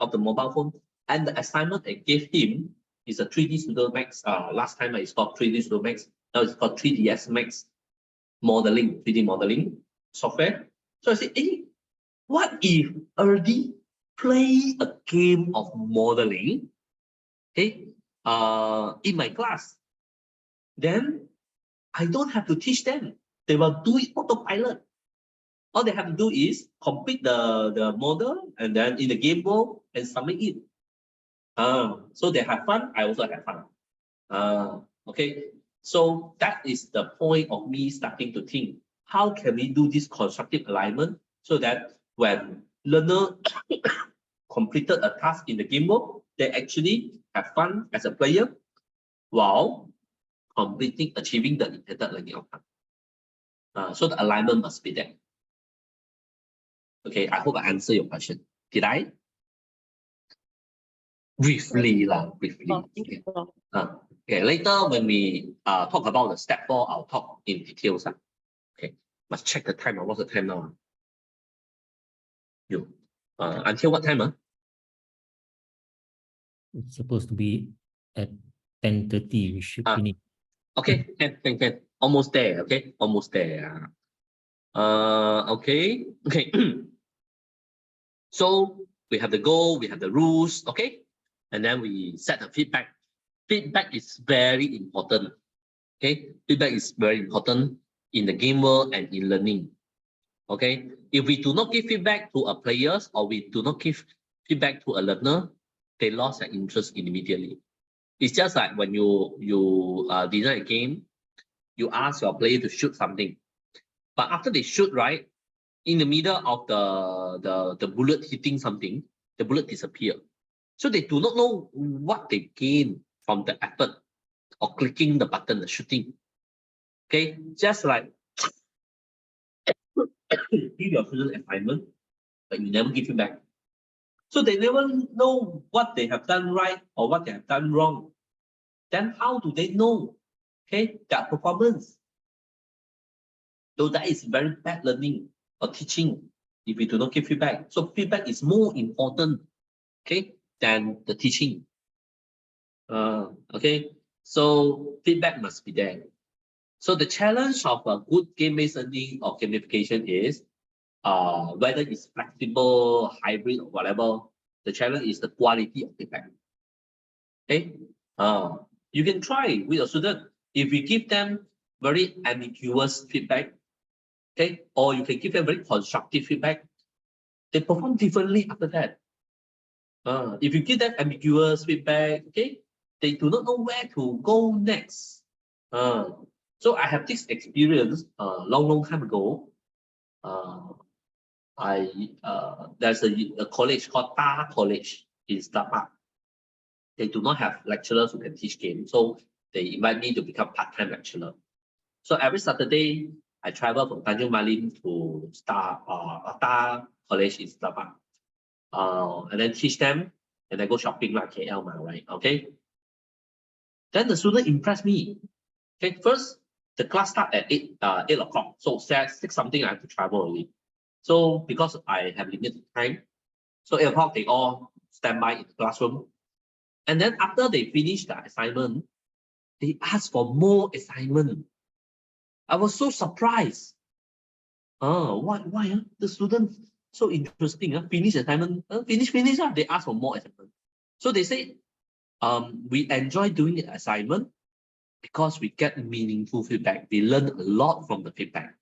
of the mobile phone and the assignment I gave him is a 3D Studio Max. Last time I called 3D Studio Max. Now it's called 3ds Max modeling, 3D modeling software. So I said, hey, what if Erdi play a game of modeling, okay, in my class? Then I don't have to teach them. They will do it autopilot. All they have to do is complete the model and then in the game world and submit it. So they have fun, I also have fun. Okay, so that is the point of me starting to think, how can we do this constructive alignment so that when learner completed a task in the game world, they actually have fun as a player while achieving the intended learning outcome. So the alignment must be there. Okay, I hope I answered your question. Did I? Briefly. Okay. Okay, later when we talk about the step 4, I'll talk in details. Okay, must check the time. What's the time now? Until what time? It's supposed to be at 10:30. We should finish. Okay, can. Almost there. Okay, almost there. Okay. So we have the goal, we have the rules. Okay, and then we set the feedback. Feedback is very important. Okay, feedback is very important in the game world and in learning. Okay, if we do not give feedback to our players or we do not give feedback to a learner, they lost their interest immediately. It's just like when you design a game, you ask your player to shoot something, but after they shoot, right, in the middle of the bullet hitting something, the bullet disappear. So they do not know what they gain from the effort or clicking the button, the shooting. Okay, just like give your student assignment, but you never give feedback. So they never know what they have done right or what they have done wrong. Then how do they know, okay, their performance? So that is very bad learning or teaching if we do not give feedback. So feedback is more important, okay, than the teaching. Okay, so feedback must be there. So the challenge of a good game-based learning or gamification is whether it's flexible, hybrid, or whatever, the challenge is the quality of feedback. Okay, you can try with a student. If we give them very ambiguous feedback, okay, or you can give them very constructive feedback, they perform differently after that. If you give them ambiguous feedback, okay, they do not know where to go next. So I have this experience long time ago. There's a college called Ta College in Starbucks. They do not have lecturers who can teach games, so they invite me to become part-time lecturer. So every Saturday, I travel from Tanjung Malim to Ta College in Starbucks, and then teach them, and then go shopping like KL, right? Okay. Then the student impressed me. Okay, first the class start at 8 o'clock, so 6 something I have to travel early. So because I have limited time, so 8 o'clock they all stand by in the classroom. And then after they finish the assignment, they ask for more assignment. I was so surprised. Why? The students so interesting. Finish assignment, finish. They ask for more assignment. So they say, we enjoy doing the assignment because we get meaningful feedback. We learn a lot from the feedback.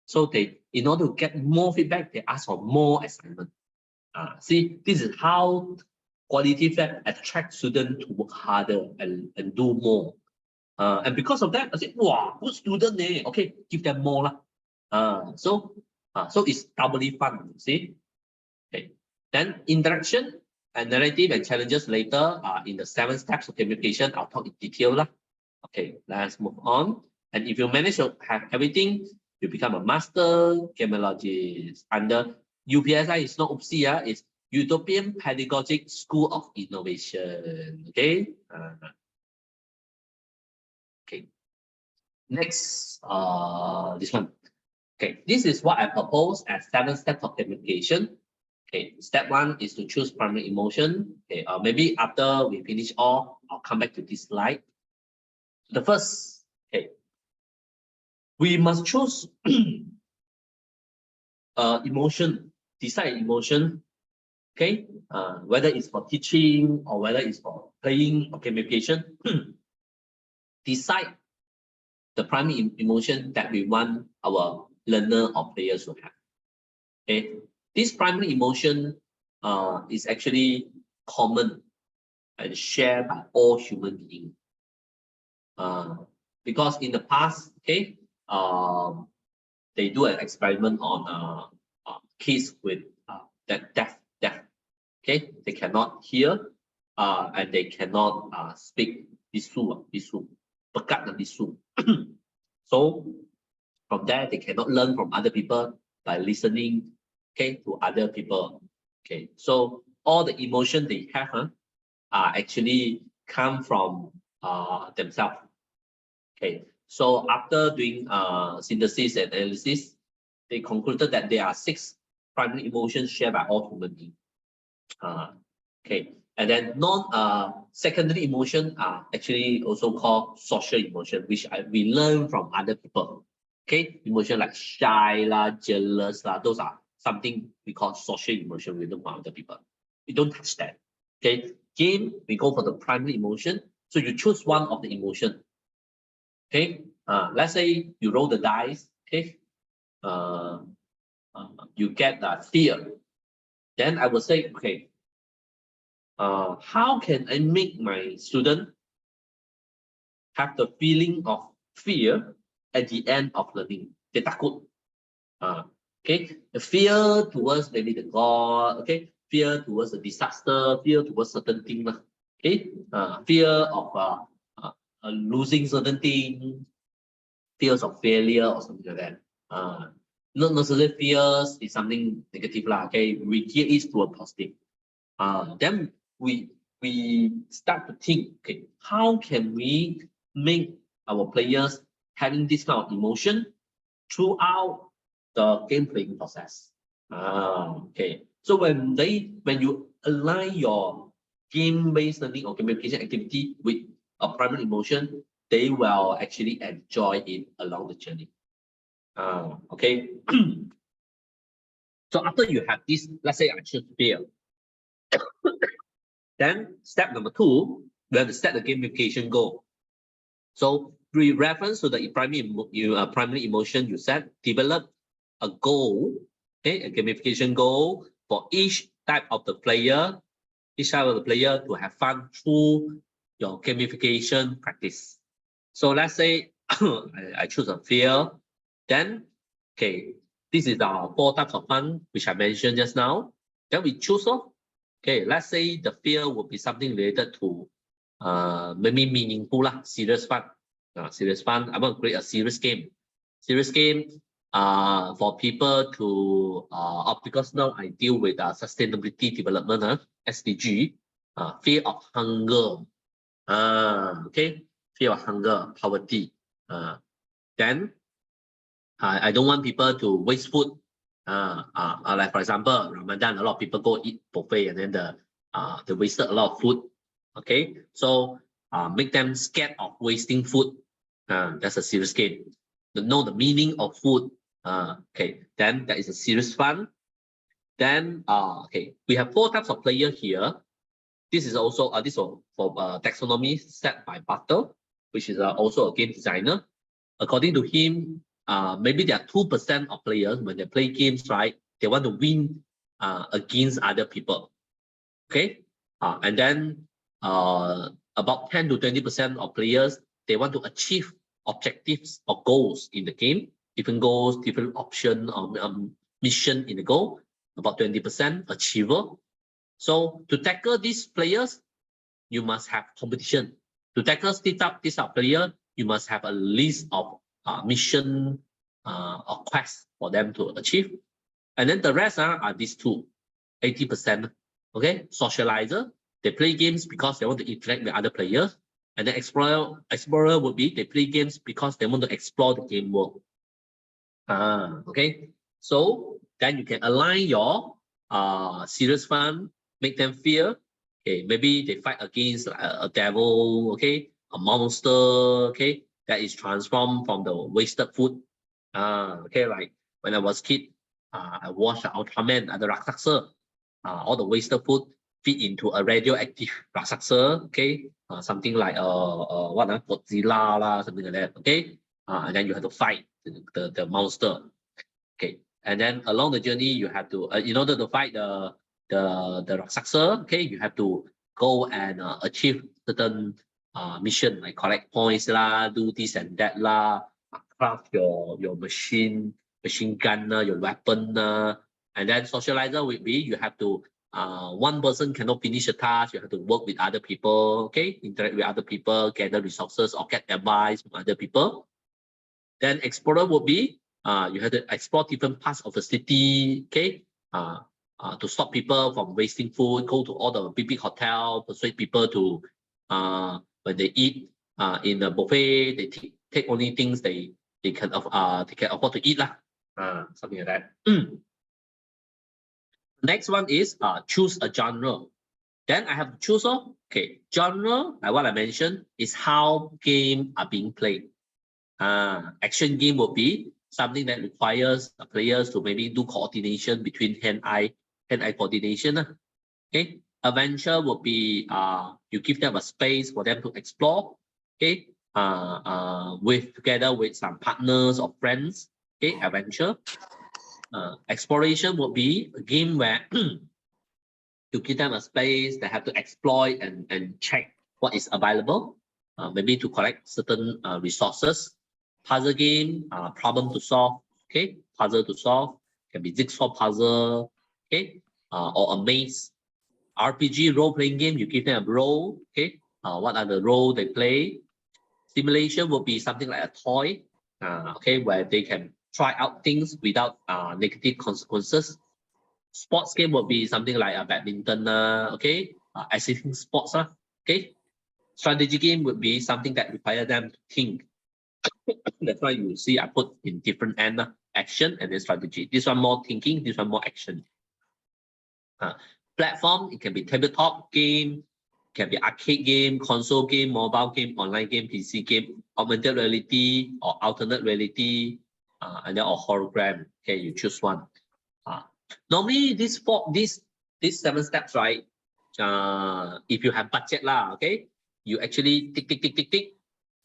So they, in order to get more feedback, they ask for more assignment. See, this is how quality feedback attracts students to work harder and do more. And because of that, I said, wow, good student, eh? Okay, give them more lah. So it's doubly fun, see? Okay. Then interaction and narrative and challenges later in the 7 steps of gamification. I'll talk in detail lah. Okay, let's move on. And if you manage to have everything, you become a master gamiologist. Under UPSI, it's not UPSI, it's Utopian Pedagogic School of Innovation. Okay. Okay. Next, this one. Okay, this is what I propose as 7 steps of gamification. Okay, step 1 is to choose primary emotion. Okay, maybe after we finish all, I'll come back to this slide. The first, okay, we must choose emotion, decide emotion. Okay, whether it's for teaching or whether it's for playing or gamification, decide the primary emotion that we want our learner or players to have. Okay, this primary emotion is actually common and shared by all human beings. Because in the past, okay, they do an experiment on kids with that deaf. Okay, they cannot hear and they cannot speak bisu. So from there, they cannot learn from other people by listening, okay, to other people. Okay, so all the emotion they have actually come from themselves. Okay, so after doing synthesis and analysis, they concluded that there are 6 primary emotions shared by all human beings. Okay, and then secondary emotion are actually also called social emotion, which we learn from other people. Okay, emotion like shy lah, jealous lah, those are something we call social emotion. We learn from other people. We don't touch that. Okay, game we go for the primary emotion. So you choose one of the emotion. Okay, let's say you roll the dice. Okay, you get fear. Then I will say, okay, how can I make my student have the feeling of fear at the end of learning? They takut. Okay, the fear towards maybe the God, okay, fear towards the disaster, fear towards certain things, okay, fear of losing certain things, fears of failure or something like that. Not necessarily fears is something negative lah. Okay, we gear it to a positive. Then we start to think, okay, how can we make our players having this kind of emotion throughout the game playing process? Okay, so when you align your game-based learning or gamification activity with a primary emotion, they will actually enjoy it along the journey. Okay. So after you have this, let's say I choose fear. Then step number 2, we have to set the gamification goal. So with reference to the primary emotion you set, develop a goal, okay, a gamification goal for each type of the player, to have fun through your gamification practice. So let's say I choose a fear, then okay, this is our 4 types of fun which I mentioned just now. Then we choose okay, let's say the fear would be something related to maybe meaningful lah, serious fun. Serious fun. I want to create a serious game. Serious game for people to because now I deal with sustainability development, SDG, fear of hunger. Okay, fear of hunger, poverty. Then I don't want people to waste food. Like for example, Ramadan, a lot of people go eat buffet and then they wasted a lot of food. Okay, so make them scared of wasting food. That's a serious game. To know the meaning of food. Okay, then that is a serious fun. Then okay, we have 4 types of player here. This is also this for taxonomy set by Butter, which is also a game designer. According to him, maybe there are 2% of players when they play games, right? They want to win against other people. Okay, and then about 10 to 20% of players, they want to achieve objectives or goals in the game, different goals, different option or mission in the goal, about 20% achiever. So to tackle these players, you must have competition. To tackle this player, you must have a list of mission or quests for them to achieve. And then the rest are these two, 80%. Okay, socializer, they play games because they want to interact with other players. And then explorer would be they play games because they want to explore the game world. Okay, so then you can align your serious fun, make them fear. Okay, maybe they fight against a devil, okay, a monster, okay, that is transformed from the wasted food. Okay, like when I was a kid, I watched Ultraman and the Raksasa. All the wasted food feed into a radioactive Raksasa, okay, something like Godzilla lah, something like that, okay, and then you have to fight the monster, okay, and then along the journey you have to, in order to fight the Raksasa, okay, you have to go and achieve certain mission like collect points lah, do this and that lah, craft your machine gun, your weapon. And then socializer would be you have to one person cannot finish a task, you have to work with other people, okay, interact with other people, gather resources or get advice from other people. Then explorer would be you have to explore different parts of the city, okay, to stop people from wasting food, go to all the big hotel, persuade people to when they eat in the buffet, they take only things they can afford to eat lah, something like that. Next one is choose a genre. Then I have to choose, okay, genre, like what I mentioned, is how games are being played. Action game would be something that requires the players to maybe do coordination between hand-eye coordination. Okay, adventure would be you give them a space for them to explore. Okay, together with some partners or friends. Okay, adventure. Exploration would be a game where you give them a space, they have to exploit and check what is available, maybe to collect certain resources. Puzzle game, problem to solve, okay, puzzle to solve, can be jigsaw puzzle, okay, or a maze. RPG role-playing game, you give them a role, okay, what are the role they play. Simulation would be something like a toy, okay, where they can try out things without negative consequences. Sports game would be something like a badminton, okay, existing sports, okay. Strategy game would be something that require them to think. That's why you see I put in different end, action and then strategy. This one more thinking, this one more action. Platform, it can be tabletop game, can be arcade game, console game, mobile game, online game, PC game, augmented reality or alternate reality, and then or hologram. Okay, you choose one. Normally these 7 steps, right? If you have budget lah, okay, you actually tick.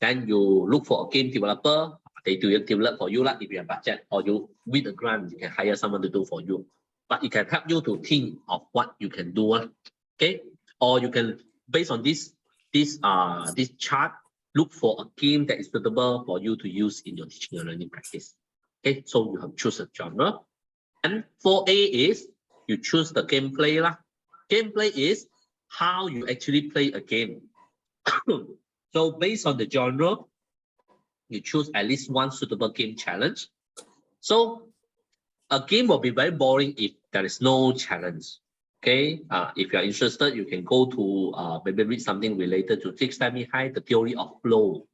Then you look for a game developer. They do develop for you lah if you have budget, or you with a grant, you can hire someone to do for you. But it can help you to think of what you can do, okay? Or you can, based on this chart, look for a game that is suitable for you to use in your teaching and learning practice. Okay, so you have choose a genre. And 4A is you choose the gameplay lah. Gameplay is how you actually play a game. So based on the genre, you choose at least one suitable game challenge. So a game will be very boring if there is no challenge. Okay, if you are interested, you can go to maybe read something related to Teach Them High, the theory of flow.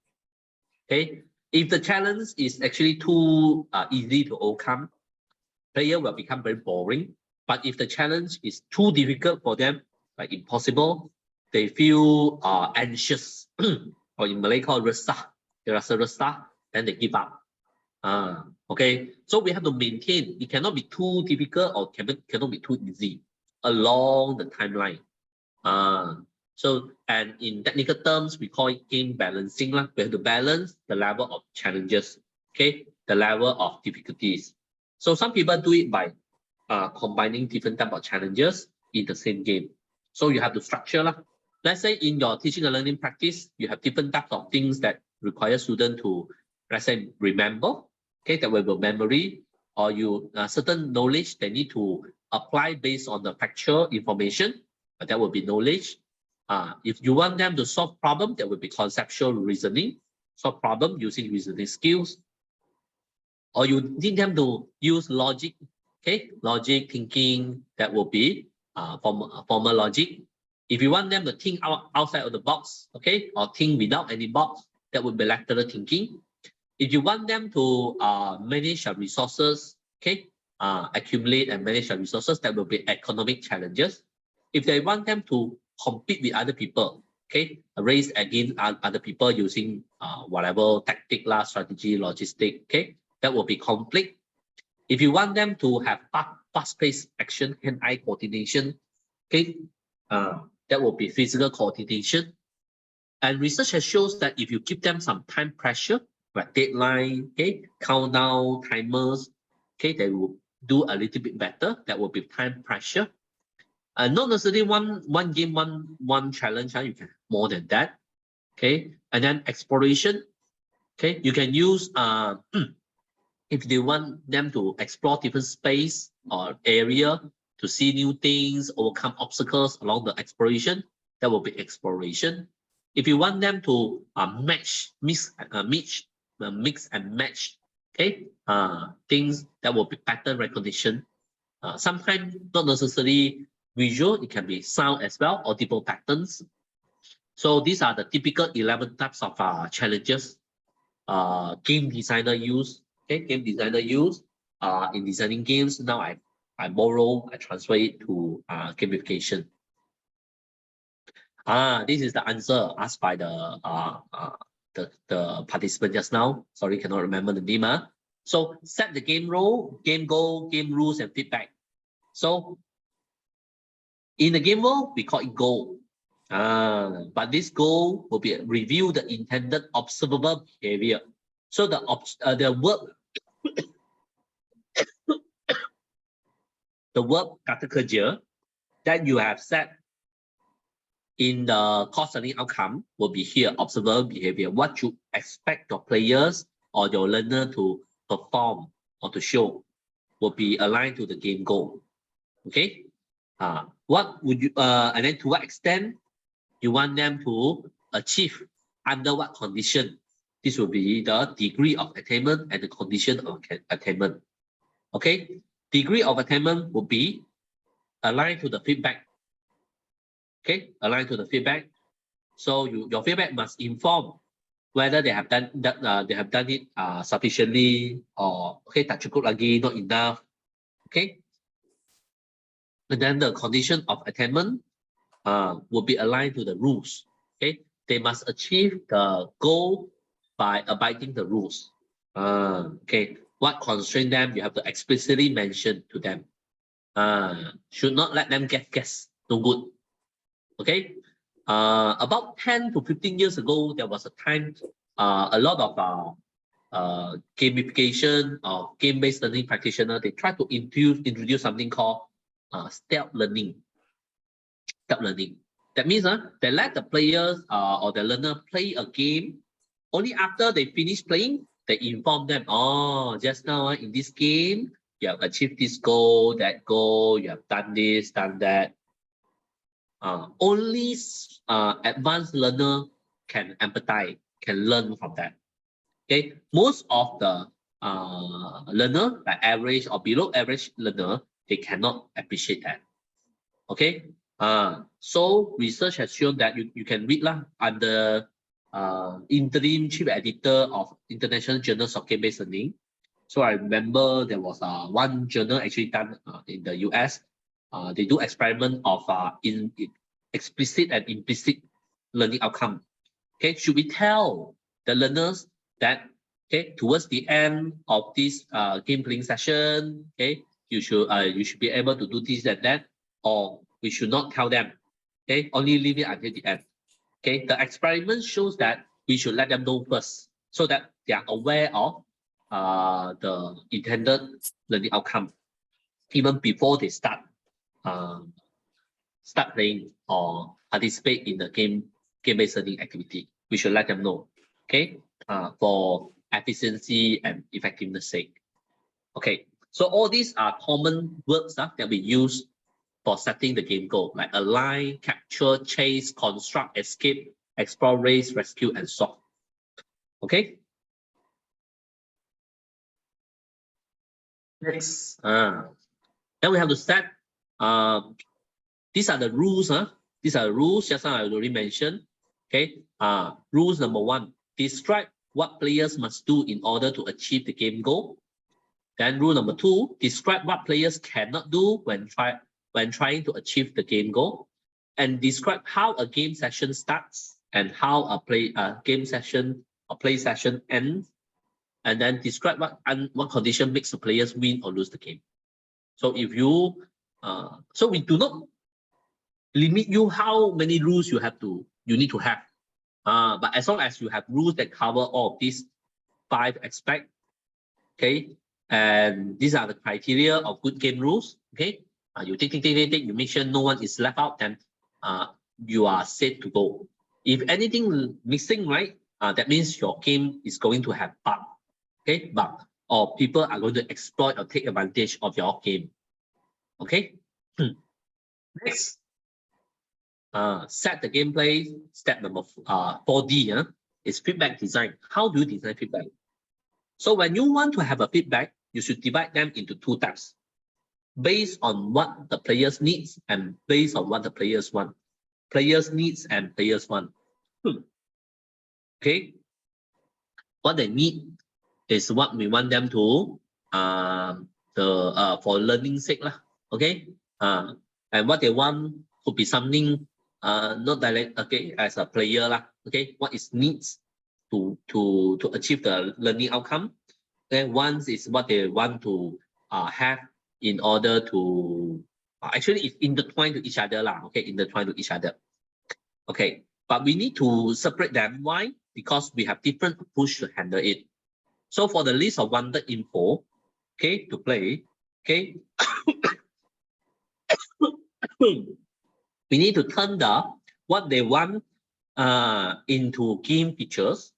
Okay, if the challenge is actually too easy to overcome, player will become very boring. But if the challenge is too difficult for them, like impossible, they feel anxious, or in Malay called resah. They rasa resah, then they give up. Okay, so we have to maintain. It cannot be too difficult or cannot be too easy along the timeline. So, and in technical terms, we call it game balancing. We have to balance the level of challenges, okay, the level of difficulties. So some people do it by combining different type of challenges in the same game. So you have to structure. Let's say in your teaching and learning practice, you have different types of things that require student to, let's say, remember, okay, that will be memory, or you certain knowledge they need to apply based on the factual information, that will be knowledge. If you want them to solve problem, that will be conceptual reasoning, solve problem using reasoning skills. Or you need them to use logic, okay, logic thinking, that will be formal logic. If you want them to think outside of the box, okay, or think without any box, that would be lateral thinking. If you want them to manage their resources, okay, accumulate and manage their resources, that will be economic challenges. If they want them to compete with other people, okay, race against other people using whatever tactic, strategy, logistic, okay, that will be conflict. If you want them to have fast-paced action, hand-eye coordination, okay, that will be physical coordination. And research has shows that if you give them some time pressure, like deadline, okay, countdown, timers, okay, they will do a little bit better. That will be time pressure. Not necessarily one game, one challenge. You can have more than that. Okay, and then exploration. Okay, you can use if they want them to explore different space or area to see new things, overcome obstacles along the exploration, that will be exploration. If you want them to mix and match, okay, things, that will be pattern recognition. Sometimes not necessarily visual, it can be sound as well, audible patterns. So these are the typical 11 types of challenges game designer use. Okay, game designer use in designing games. Now I transfer it to gamification. This is the answer asked by the participant just now. Sorry, cannot remember the name. So set the game role, game goal, game rules, and feedback. So in the game role, we call it goal. But this goal will be review the intended observable behavior. So the work the work category that you have set in the course learning outcome will be here, observable behavior. What you expect your players or your learner to perform or to show will be aligned to the game goal. Okay. What would you and then to what extent you want them to achieve, under what condition? This will be the degree of attainment and the condition of attainment. Okay, degree of attainment will be aligned to the feedback. Okay, aligned to the feedback. So your feedback must inform whether they have done that, they have done it sufficiently, or okay, tak cukup lagi, not enough. Okay, and then the condition of attainment will be aligned to the rules. Okay, they must achieve the goal by abiding the rules. Okay, what constrain them, you have to explicitly mention to them. Should not let them guess. No good. Okay. About 10 to 15 years ago, there was a time a lot of gamification or game-based learning practitioner, they try to introduce something called stealth learning. Stealth learning. That means they let the players or the learner play a game. Only after they finish playing, they inform them, oh, just now in this game, you have achieved this goal, that goal, you have done this, done that. Only advanced learner can empathize, can learn from that. Okay, most of the learner, like average or below average learner, they cannot appreciate that. Okay, so research has shown that you can read lah. I'm the interim chief editor of International Journals of Game-Based Learning. So I remember there was one journal actually done in the US. They do experiment of in explicit and implicit learning outcome. Okay, should we tell the learners that okay, towards the end of this game playing session, okay, you should be able to do this and that, or we should not tell them. Okay, only leave it until the end. Okay, the experiment shows that we should let them know first, so that they are aware of the intended learning outcome, even before they start playing or participate in the game-based learning activity. We should let them know. Okay, for efficiency and effectiveness sake. Okay, so all these are common words that we use for setting the game goal, like align, capture, chase, construct, escape, explore, race, rescue, and solve. Okay. Next, then we have to set. These are the rules. These are the rules. Just now I already mentioned. Okay. Rules number 1: describe what players must do in order to achieve the game goal. Then rule number 2: describe what players cannot do when trying to achieve the game goal, and describe how a game session starts and how a game session or play session ends, and then describe what condition makes the players win or lose the game. So if you so we do not limit you how many rules you need to have, but as long as you have rules that cover all of these 5 aspects, okay, and these are the criteria of good game rules. Okay, you take, you make sure no one is left out, then you are set to go. If anything missing, right, that means your game is going to have bug. Okay, bug, or people are going to exploit or take advantage of your game. Okay. Next, set the gameplay. Step number 4D is feedback design. How do you design feedback? So when you want to have a feedback, you should divide them into 2 types, based on what the players needs and based on what the players want. Players needs and players want. Okay, what they need is what we want them to for learning sake lah. Okay, and what they want could be something not direct. Okay, as a player lah. Okay, what is needs to achieve the learning outcome. Then one is what they want to have in order to actually it's intertwined to each other lah. Okay, intertwined to each other. Okay, but we need to separate them. Why? Because we have different approach to handle it. So for the list of wanted info, okay, to play, okay, we need to turn what they want into game features,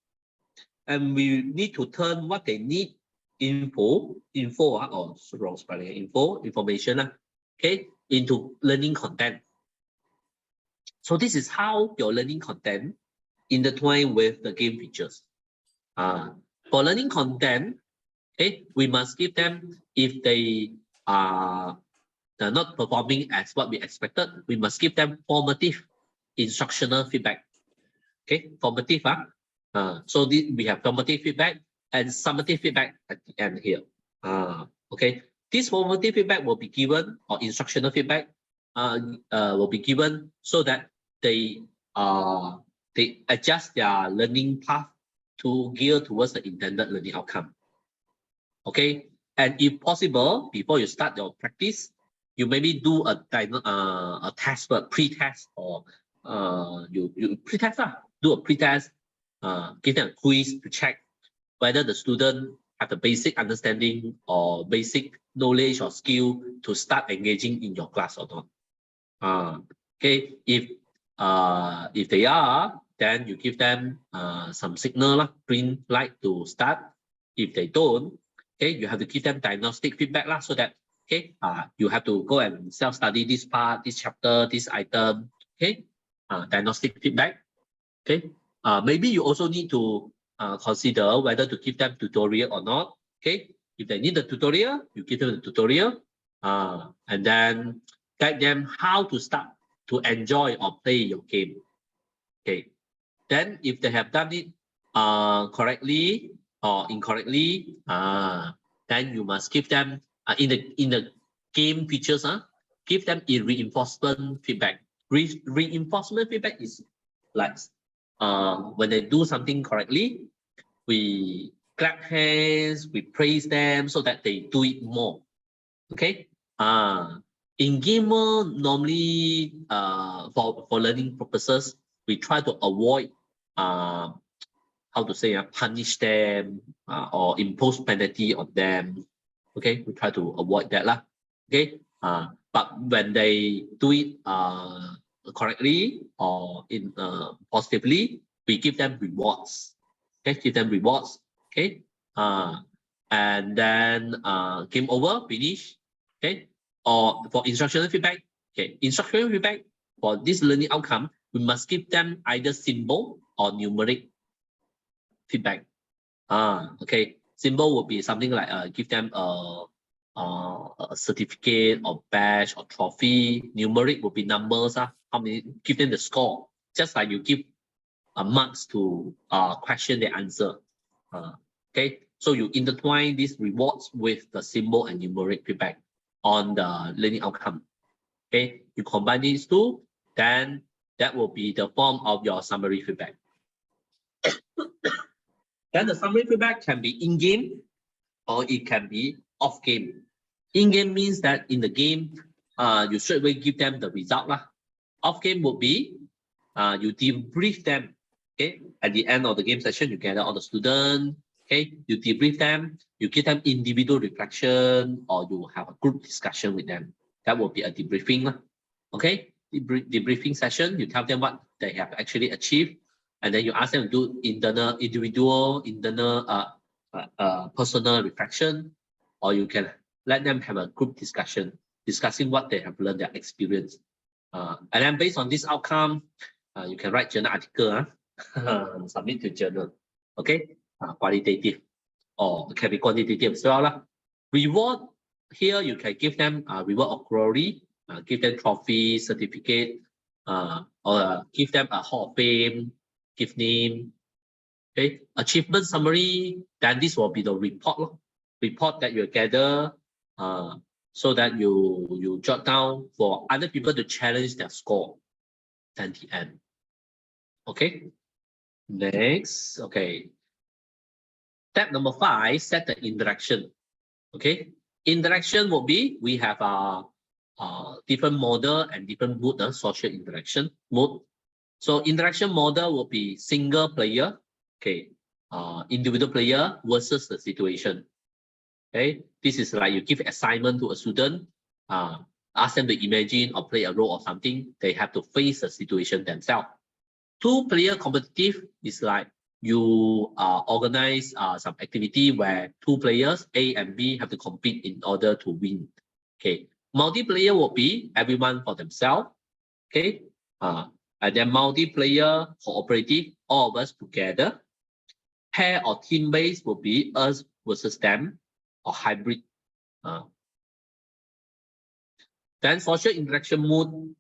and we need to turn what they need information, okay, into learning content. So this is how your learning content intertwine with the game features. For learning content, okay, we must give them, if they are not performing as what we expected, we must give them formative instructional feedback. Okay, formative. So we have formative feedback and summative feedback at the end here. Okay, this formative feedback will be given, or instructional feedback will be given so that they adjust their learning path to gear towards the intended learning outcome. Okay, and if possible, before you start your practice, you maybe do a test, but pre-test, or you pre-test do a pre-test, give them a quiz to check whether the student have the basic understanding or basic knowledge or skill to start engaging in your class or not. Okay, if they are, then you give them some signal, green light to start. If they don't, okay, you have to give them diagnostic feedback so that, okay, you have to go and self-study this part, this chapter, this item. Okay, diagnostic feedback. Okay, maybe you also need to consider whether to give them tutorial or not. Okay, if they need the tutorial, you give them the tutorial, and then guide them how to start to enjoy or play your game. Okay, then if they have done it correctly or incorrectly, then you must give them in the game features, give them a reinforcement feedback. Reinforcement feedback is like when they do something correctly, we clap hands, we praise them so that they do it more. Okay. In game mode, normally for learning purposes, we try to avoid how to say punish them or impose penalty on them. Okay, we try to avoid that lah. Okay, but when they do it correctly or positively, we give them rewards. Okay, give them rewards. Okay, and then game over, finish. Okay, or for instructional feedback. Okay, instructional feedback for this learning outcome, we must give them either symbol or numeric feedback. Okay, symbol would be something like give them a certificate or badge or trophy. Numeric would be numbers. How many? Give them the score, just like you give marks to question they answer. Okay, so you intertwine these rewards with the symbol and numeric feedback on the learning outcome. Okay, you combine these two, then that will be the form of your summary feedback. Then the summary feedback can be in-game or it can be off-game. In-game means that in the game, you straight away give them the result. Off-game would be you debrief them. Okay, at the end of the game session, you gather all the students. Okay, you debrief them, you give them individual reflection, or you have a group discussion with them. That will be a debriefing. Okay, debriefing session, you tell them what they have actually achieved, and then you ask them to do individual, personal reflection, or you can let them have a group discussion, discussing what they have learned, their experience. And then based on this outcome, you can write journal article, submit to journal. Okay, qualitative or it can be quantitative as well. Reward, here you can give them reward of glory, give them trophy, certificate, or give them a hall of fame, give name. Okay, achievement summary, then this will be the report. Report that you gather so that you jot down for other people to challenge their score at the end. Okay, next, okay. Step number 5, set the interaction. Okay, interaction will be, we have a different model and different mood, social interaction mode. So interaction model will be single player, okay, individual player versus the situation. Okay, this is like you give assignment to a student, ask them to imagine or play a role or something. They have to face the situation themselves. Two-player competitive is like you organize some activity where two players, A and B, have to compete in order to win. Okay, multiplayer will be everyone for themselves. Okay, and then multiplayer cooperative, all of us together. Pair or team-based will be us versus them, or hybrid. Then social interaction mode,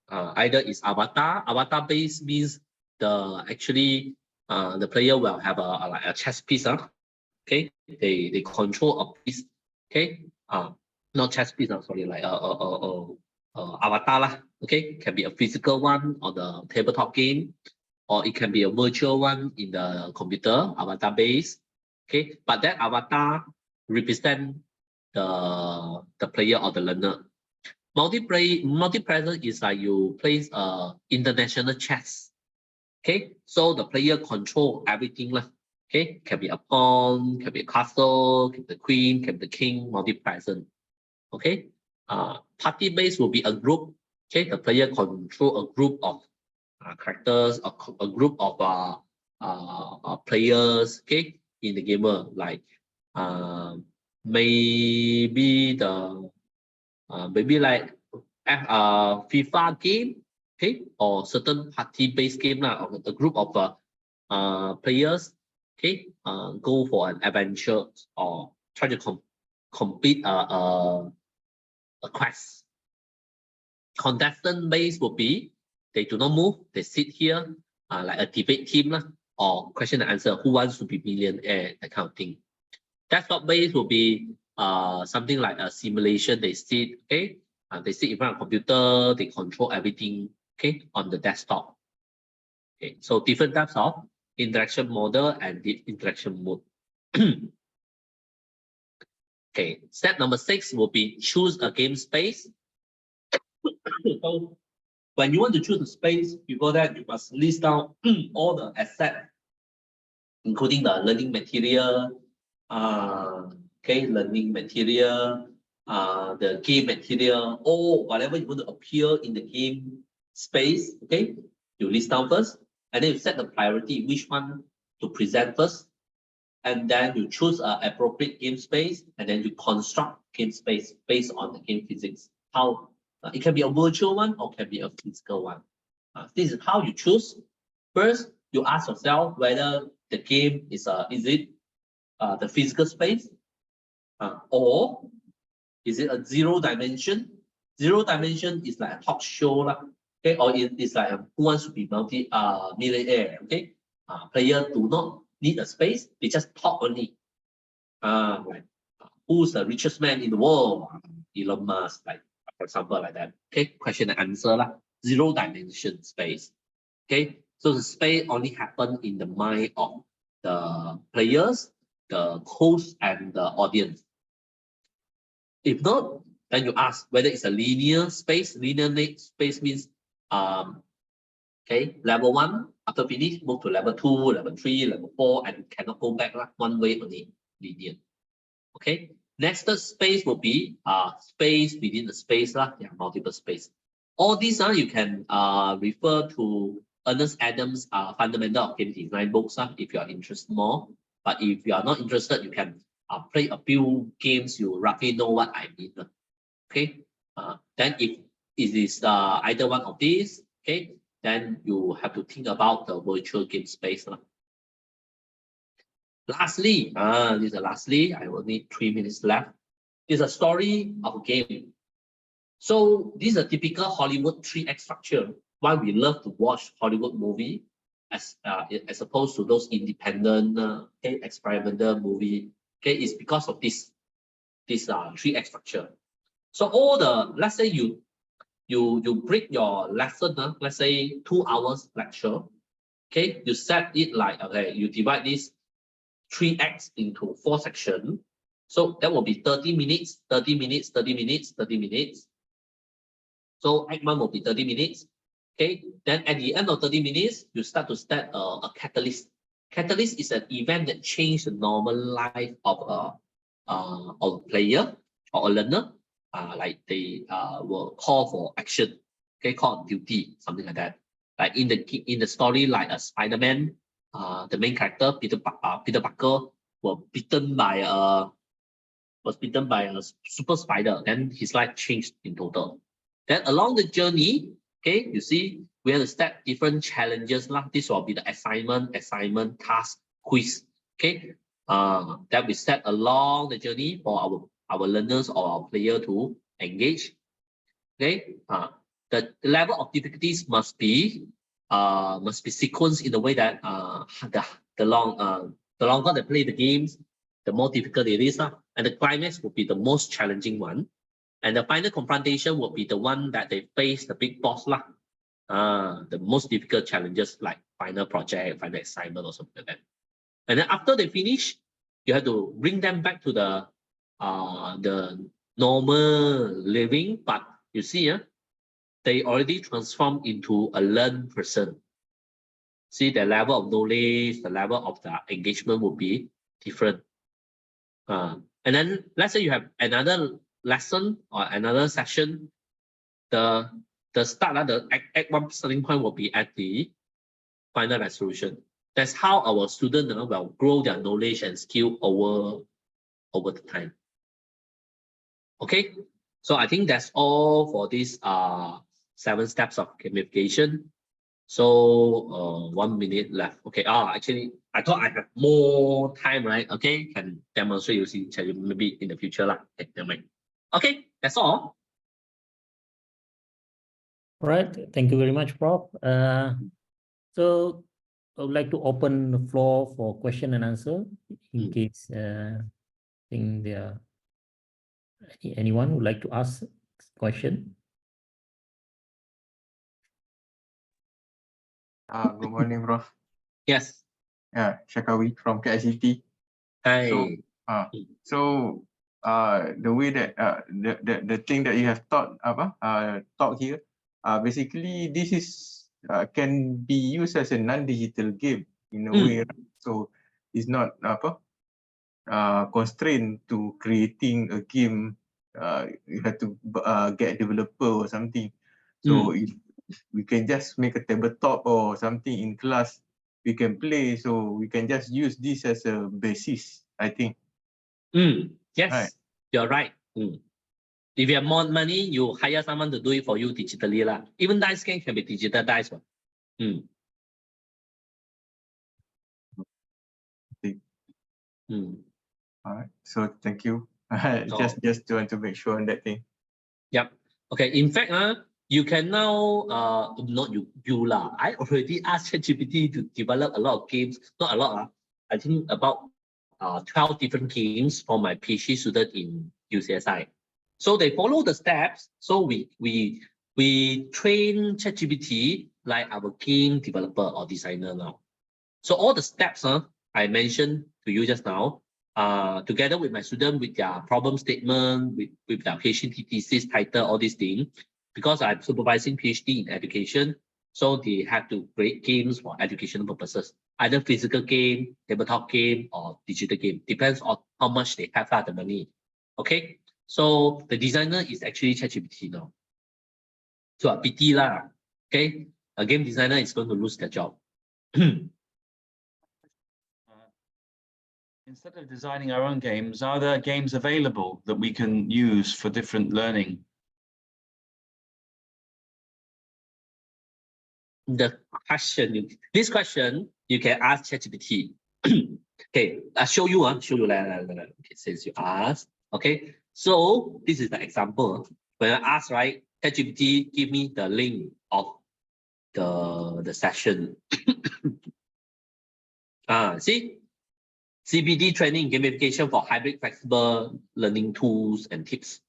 either is avatar. Avatar based means the player will have like a chess piece. Okay, they control a piece. Okay, not chess piece. Sorry, like avatar. Okay, can be a physical one on the tabletop game, or it can be a virtual one in the computer, avatar based. Okay, but that avatar represent the player or the learner. Multiplayer is like you play international chess. Okay, so the player control everything. Okay, can be a pawn, can be a castle, can be the queen, can be the king, multi-present. Okay, party base will be a group. Okay, the player control a group of characters, a group of players. Okay, in the gamer, like maybe like FIFA game, okay, or certain party-based game, or a group of players, okay, go for an adventure or try to complete a quest. Contestant base will be they do not move, they sit here, like a debate team, or question and answer, who wants to be millionaire, that kind of thing. Desktop base will be something like a simulation. They sit, okay, they sit in front of a computer, they control everything, okay, on the desktop. Okay, so different types of interaction model and the interaction mode. Okay, step number 6 will be choose a game space. So when you want to choose a space, before that you must list down all the assets, including the learning material, okay, learning material, the game material, or whatever you want to appear in the game space. Okay, you list down first, and then you set the priority, which one to present first, and then you choose an appropriate game space, and then you construct game space based on the game physics. How it can be a virtual one or can be a physical one. This is how you choose. First, you ask yourself whether the game is it the physical space, or is it a zero dimension? Zero dimension is like a talk show, okay, or it is like who wants to be millionaire, okay? Player do not need a space, they just talk only. Like who's the richest man in the world? Elon Musk, like for example, like that. Okay, question and answer zero dimension space. Okay, so the space only happen in the mind of the players, the host, and the audience. If not, then you ask whether it's a linear space. Linear space means okay, level 1 after finish, move to level 2, level 3, level 4, and cannot go back one way only, linear. Okay, next space will be space within the space multiple space. All these you can refer to Ernest Adams' Fundamental of Game Design books if you are interested more. But if you are not interested, you can play a few games, you roughly know what I mean. Okay, then if it is either one of these, okay, then you have to think about the virtual game space. Lastly, lastly, I will need 3 minutes left. Is a story of a game. So this is a typical Hollywood 3-act structure. Why we love to watch Hollywood movie as opposed to those independent experimental movie. Okay, it's because of this 3-act structure. So all the, let's say you break your lesson, let's say 2 hours lecture. Okay, you set it like, okay, you divide this 3 acts into 4 sections. So that will be 30 minutes, 30 minutes, 30 minutes, 30 minutes. So act 1 will be 30 minutes. Okay, then at the end of 30 minutes, you start to set a catalyst. Catalyst is an event that changes the normal life of a player or a learner. Like they will call for action, okay, call on duty, something like that. Like in the story, like a Spider-Man, the main character Peter Parker was bitten by a super spider. Then his life changed in total. Then along the journey, okay, you see we have to set different challenges. This will be the assignment, task, quiz. Okay, that we set along the journey for our learners or our player to engage. Okay, the level of difficulties must be sequenced in a way that the longer they play the games, the more difficult it is, and the climax will be the most challenging one, and the final confrontation will be the one that they face the big boss the most difficult challenges like final project, final assignment, or something like that. And then after they finish, you have to bring them back to the normal living. But you see, they already transformed into a learned person. See, the level of knowledge, the level of the engagement will be different. And then let's say you have another lesson or another session. The start, the act 1 starting point will be at the final resolution. That's how our students will grow their knowledge and skill over the time. Okay, so I think that's all for these 7 steps of gamification. So 1 minute left. Okay. Actually, I thought I have more time, right? Okay, can demonstrate using chat maybe in the future Okay, never mind. Okay, that's all. All right. Thank you very much, Prof. So I would like to open the floor for question and answer in case I think there anyone would like to ask question. Good morning, Prof. Yes. Yeah, Shakawi from KICT. Hi. So the way that the thing that you have taught here, basically this is can be used as a non-digital game in a way. So it's not constrained to creating a game. You have to get a developer or something. So if we can just make a tabletop or something in class, we can play. So we can just use this as a basis, I think. Yes, Right. You're right. If you have more money, you hire someone to do it for you digitally lah. Even dice game can be digital dice one. All right. So thank you. Just want to make sure on that thing. Yep. Okay. In fact, you can now not you lah. I already asked ChatGPT to develop a lot of games. Not a lot. I think about 12 different games for my PhD student in UCSI. So they follow the steps. So we train ChatGPT like our game developer or designer now. So all the steps I mentioned to you just now, together with my student with their problem statement, with their PhD thesis title, all these things, because I'm supervising PhD in education, so they have to create games for educational purposes, either physical game, tabletop game, or digital game. Depends on how much they have the money. Okay, so the designer is actually ChatGPT now. So a pity lah. Okay, a game designer is going to lose their job. Instead of designing our own games, are there games available that we can use for different learning? This question, you can ask ChatGPT. Okay, I'll show you. Okay, since you asked. Okay, so this is the example. When I ask, right, ChatGPT give me the link of the session. See, CBD training gamification for hybrid flexible learning tools and tips.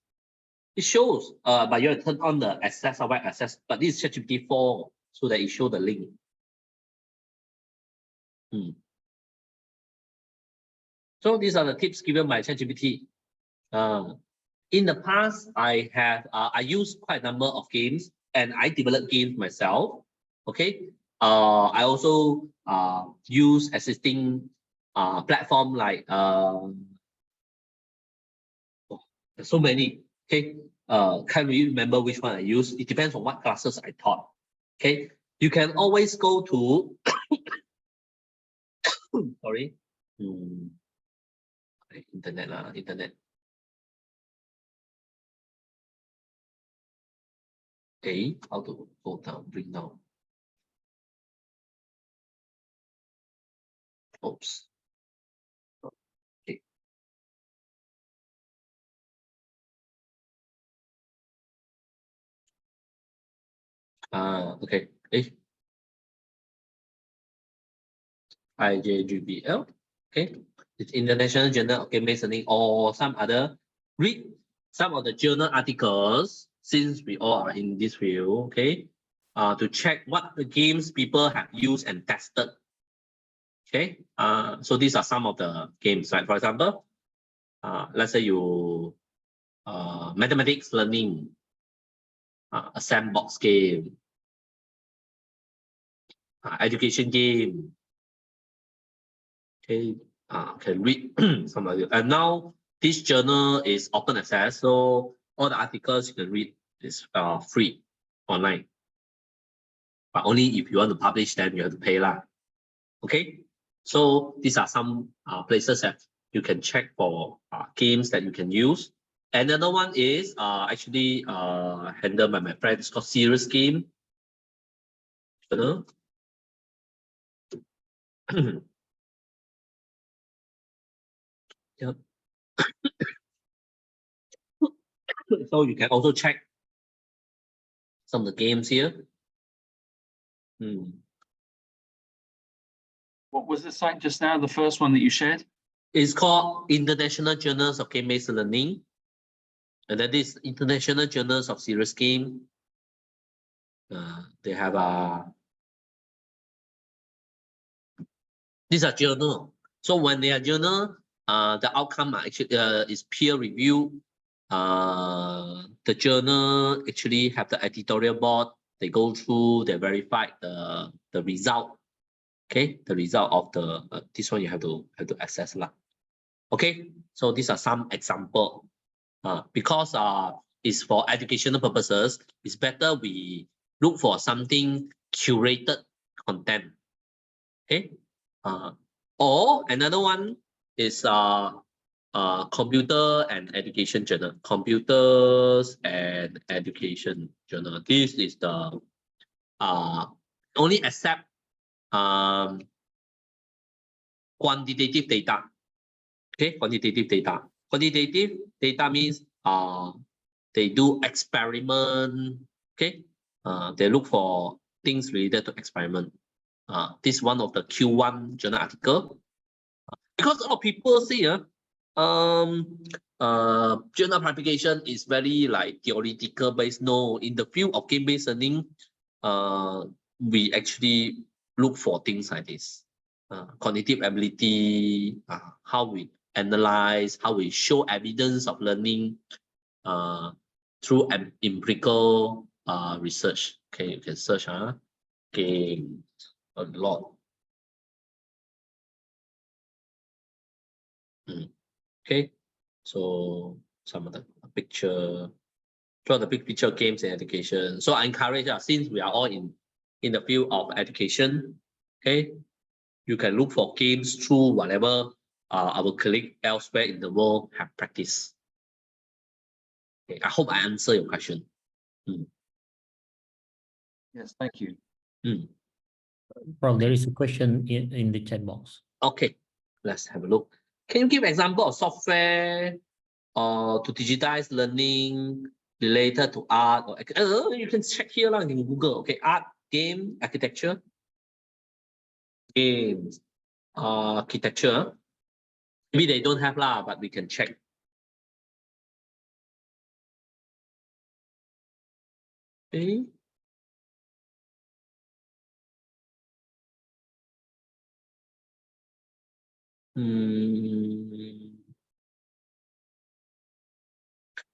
It shows, but you have to turn on the access or web access. But this is ChatGPT 4, so that it show the link. So these are the tips given by ChatGPT. In the past, I used quite a number of games, and I developed games myself. Okay. I also use existing platform like there's so many. Okay. Can't really remember which one I use. It depends on what classes I taught. Okay. You can always go to sorry. Internet. Okay, how to go down, bring down. Oops. Okay. Okay. IJGBL. Okay. It's International Journal of Game-Based Learning or some other. Read some of the journal articles since we all are in this field. Okay. To check what the games people have used and tested. Okay. So these are some of the games. Like for example, let's say you mathematics learning, a sandbox game, education game. Okay, can read some of it. And now this journal is open access, so all the articles you can read is free online. But only if you want to publish them, you have to pay lah. Okay, so these are some places that you can check for games that you can use. Another one is actually handled by my friend. It's called Serious Game. Yep. So you can also check some of the games here. What was the site just now, the first one that you shared? It's called International Journals of Game-Based Learning. And that is International Journals of Serious Game. They have these are journal. So when they are journal, the outcome actually is peer review. The journal actually have the editorial board. They go through, they verify the result. Okay, the result of the this one you have to access lah. Okay, so these are some example. Because it's for educational purposes, it's better we look for something curated content. Okay. Or another one is computer and education journal. Computers and education journal. This is the only accept quantitative data. Okay, quantitative data. Quantitative data means they do experiment. Okay, they look for things related to experiment. This is one of the Q1 journal article. Because a lot of people say journal publication is very like theoretical based. No, in the field of game-based learning, we actually look for things like this. Cognitive ability, how we analyze, how we show evidence of learning through an empirical research. Okay, you can search game a lot. Okay, so some of the picture, draw the big picture games and education. So I encourage since we are all in the field of education, okay, you can look for games through whatever our colleague elsewhere in the world have practiced. Okay, I hope I answer your question. Yes, thank you. Prof, there is a question in the chat box. Okay, let's have a look. Can you give example of software to digitize learning related to art? Or you can check here in Google. Okay, art, game, architecture, games, architecture. Maybe they don't have lah, but we can check. Okay.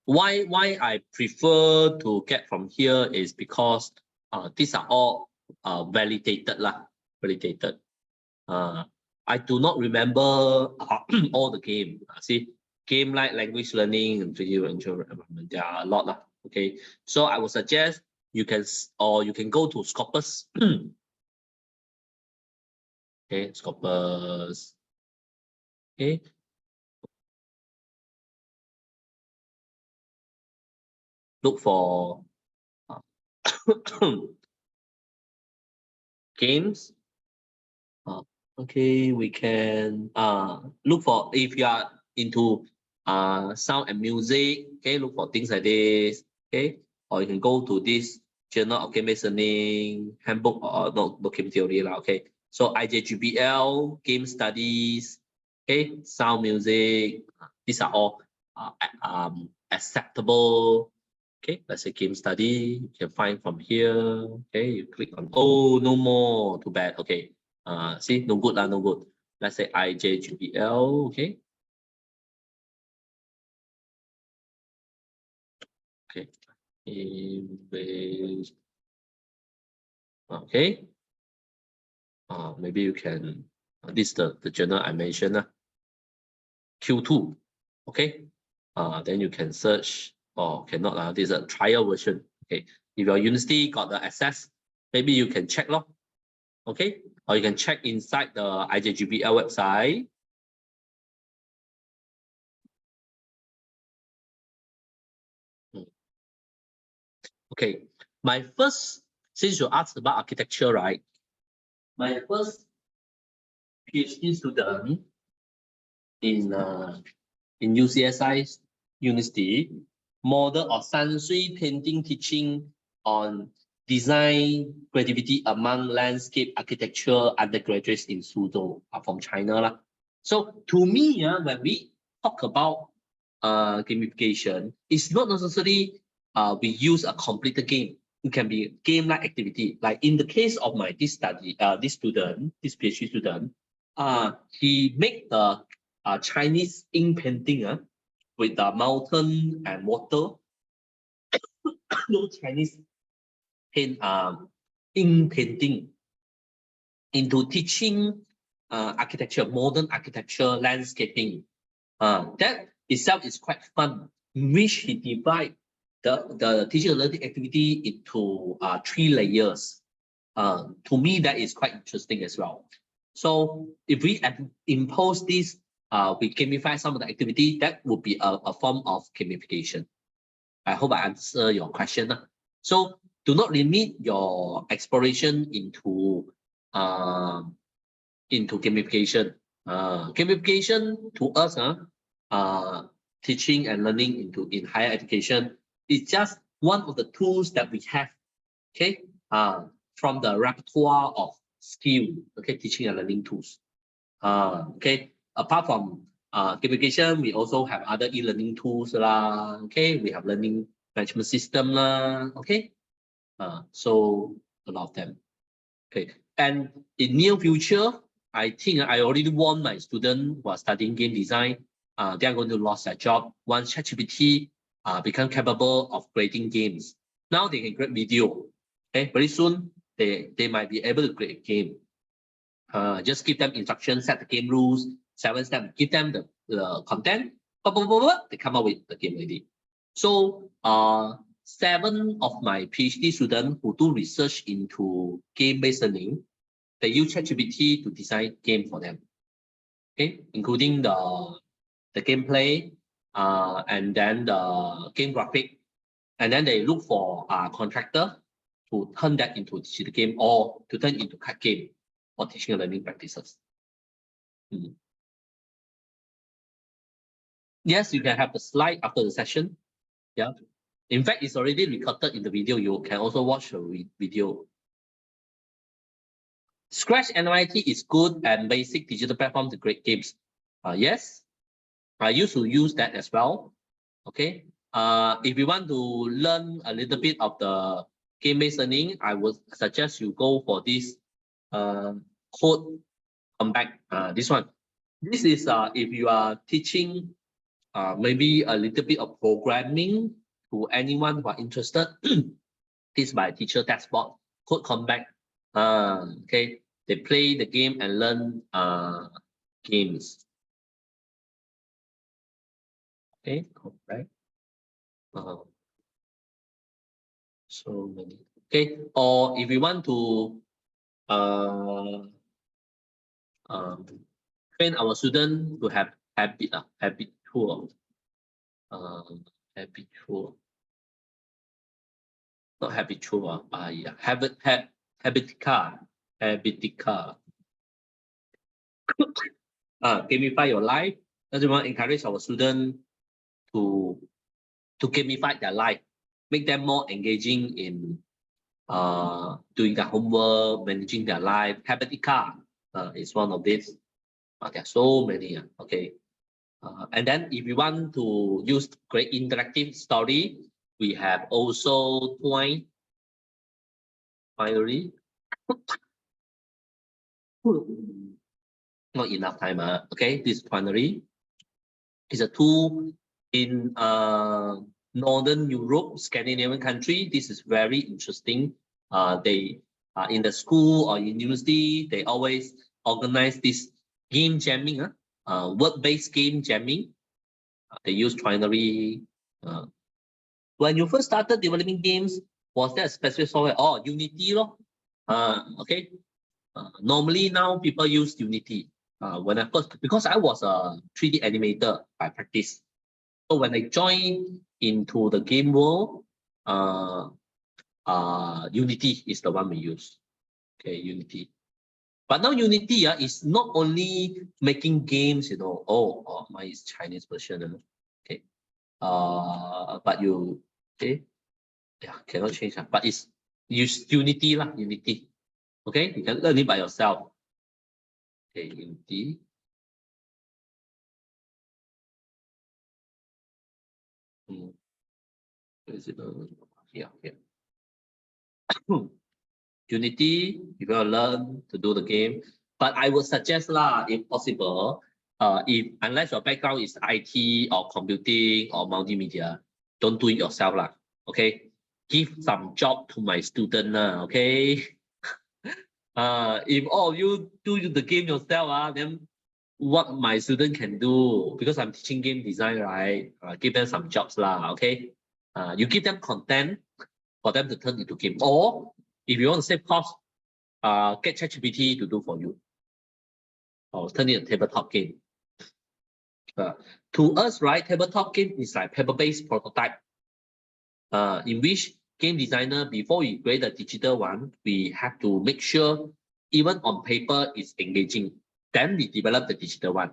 Why I prefer to get from here is because these are all validated lah, validated. I do not remember all the game. See, game like language learning and video environment, there are a lot lah. Okay, so I would suggest you can go to Scopus. Okay, Scopus. Okay. Look for games. Okay, we can look for, if you are into sound and music, okay, look for things like this. Okay, or you can go to this Journal of Game-Based Learning handbook, or no game theory lah. Okay, so IJGBL, game studies, okay, sound music, these are all acceptable. Okay, let's say game study, you can find from here. Okay, you click on, oh, no more, too bad. Okay, see, no good lah, no good. Let's say IJGBL. Okay. Okay. Okay. Maybe you can, this is the journal I mentioned, Q2. Okay. Then you can search, or cannot, this is a trial version. Okay. If your university got the access, maybe you can check lor. Okay. Or you can check inside the IJGBL website. Okay, my first, since you asked about architecture, right? My first PhD student in UCSI University, model of Sansui painting teaching on design creativity among landscape architecture undergraduates in Suzhou, from China. So to me, when we talk about gamification, it's not necessarily we use a completed game. It can be game-like activity. Like in the case of this PhD student, he made the Chinese ink painting with the mountain and water. No Chinese ink painting into teaching architecture, modern architecture, landscaping. That itself is quite fun, in which he divide the teaching and learning activity into 3 layers. To me, that is quite interesting as well. So if we impose this, we gamify some of the activity, that would be a form of gamification. I hope I answer your question. So do not limit your exploration into gamification. Gamification to us, teaching and learning in higher education is just one of the tools that we have. Okay, from the repertoire of skill. Okay, teaching and learning tools. Okay, apart from gamification, we also have other e-learning tools lah. Okay, we have learning management system lah. Okay, so a lot of them. Okay, and in near future, I think I already warned my students who are studying game design. They are going to lose their job once ChatGPT become capable of creating games. Now they can create video. Okay, very soon they might be able to create a game. Just give them instructions, set the game rules, 7 steps, give them the content, they come up with the game already. So 7 of my PhD students who do research into game-based learning, they use ChatGPT to design game for them. Okay, including the gameplay, and then the game graphic, and then they look for a contractor to turn that into digital game or to turn into card game or teaching and learning practices. Yes, you can have the slide after the session. Yeah, in fact, it's already recorded in the video. You can also watch the video. Scratch NYT is good and basic digital platform to create games. Yes, I used to use that as well. Okay, if you want to learn a little bit of the game-based learning, I would suggest you go for this code comeback. This one. This is if you are teaching maybe a little bit of programming to anyone who are interested. This is my teacher dashboard code comeback. Okay, they play the game and learn games. Okay, correct. So many. Okay, or if you want to train our student to have habitual, not habitual, yeah, habitica. Gamify your life. That's why encourage our students to gamify their life, make them more engaging in doing their homework, managing their life. Habitica is one of these. There are so many. Okay, and then if you want to use great interactive story, we have also finally. Not enough time. Okay, this Twinary is a tool in Northern Europe, Scandinavian country. This is very interesting. They in the school or university, they always organize this game jamming, word-based game jamming. They use Twinary. When you first started developing games, was there a specific software? Oh, Unity, okay. Normally now people use Unity. When I first, because I was a 3D animator by practice. So when I joined into the game world, Unity is the one we use. Okay, Unity. But now Unity is not only making games, oh, mine is Chinese version. Okay. But you, okay, yeah, cannot change that. But it's use Unity lah, Unity. Okay, you can learn it by yourself. Okay, Unity. Is it here? Unity, you're gonna learn to do the game. But I would suggest if possible, unless your background is IT or computing or multimedia, don't do it yourself okay? Give some job to my student okay? If all of you do the game yourself, then what my student can do, because I'm teaching game design, right? Give them some jobs okay? You give them content for them to turn into game, or if you want to save cost, get ChatGPT to do for you. or turn it a tabletop game. To us, right, tabletop game is like paper-based prototype, in which game designer, before we create a digital one, we have to make sure even on paper it's engaging. Then we develop the digital one.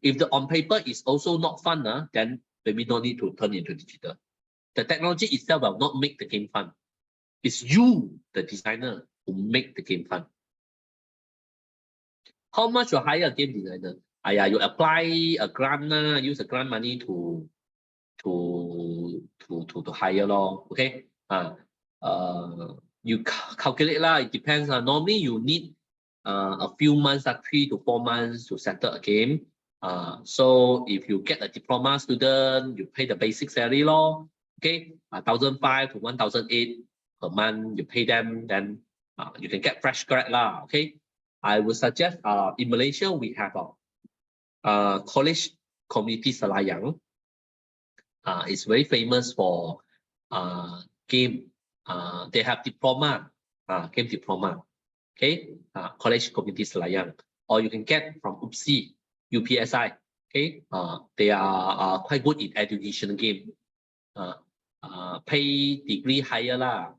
If the on paper is also not fun, then maybe no need to turn into digital. The technology itself will not make the game fun. It's you, the designer, who make the game fun. How much you hire a game designer? You apply a grant, use the grant money to hire law. Okay. You calculate lah. It depends. Normally you need a few months, 3 to 4 months to settle a game. So if you get a diploma student, you pay the basic salary law. Okay, 1,500 to 1,800 per month. You pay them, then you can get fresh grad lah. Okay, I would suggest in Malaysia we have college community Selayang. It's very famous for game. They have diploma, game diploma. Okay, college community Selayang, or you can get from UPSI. Okay, they are quite good in education game. Pay degree higher lah.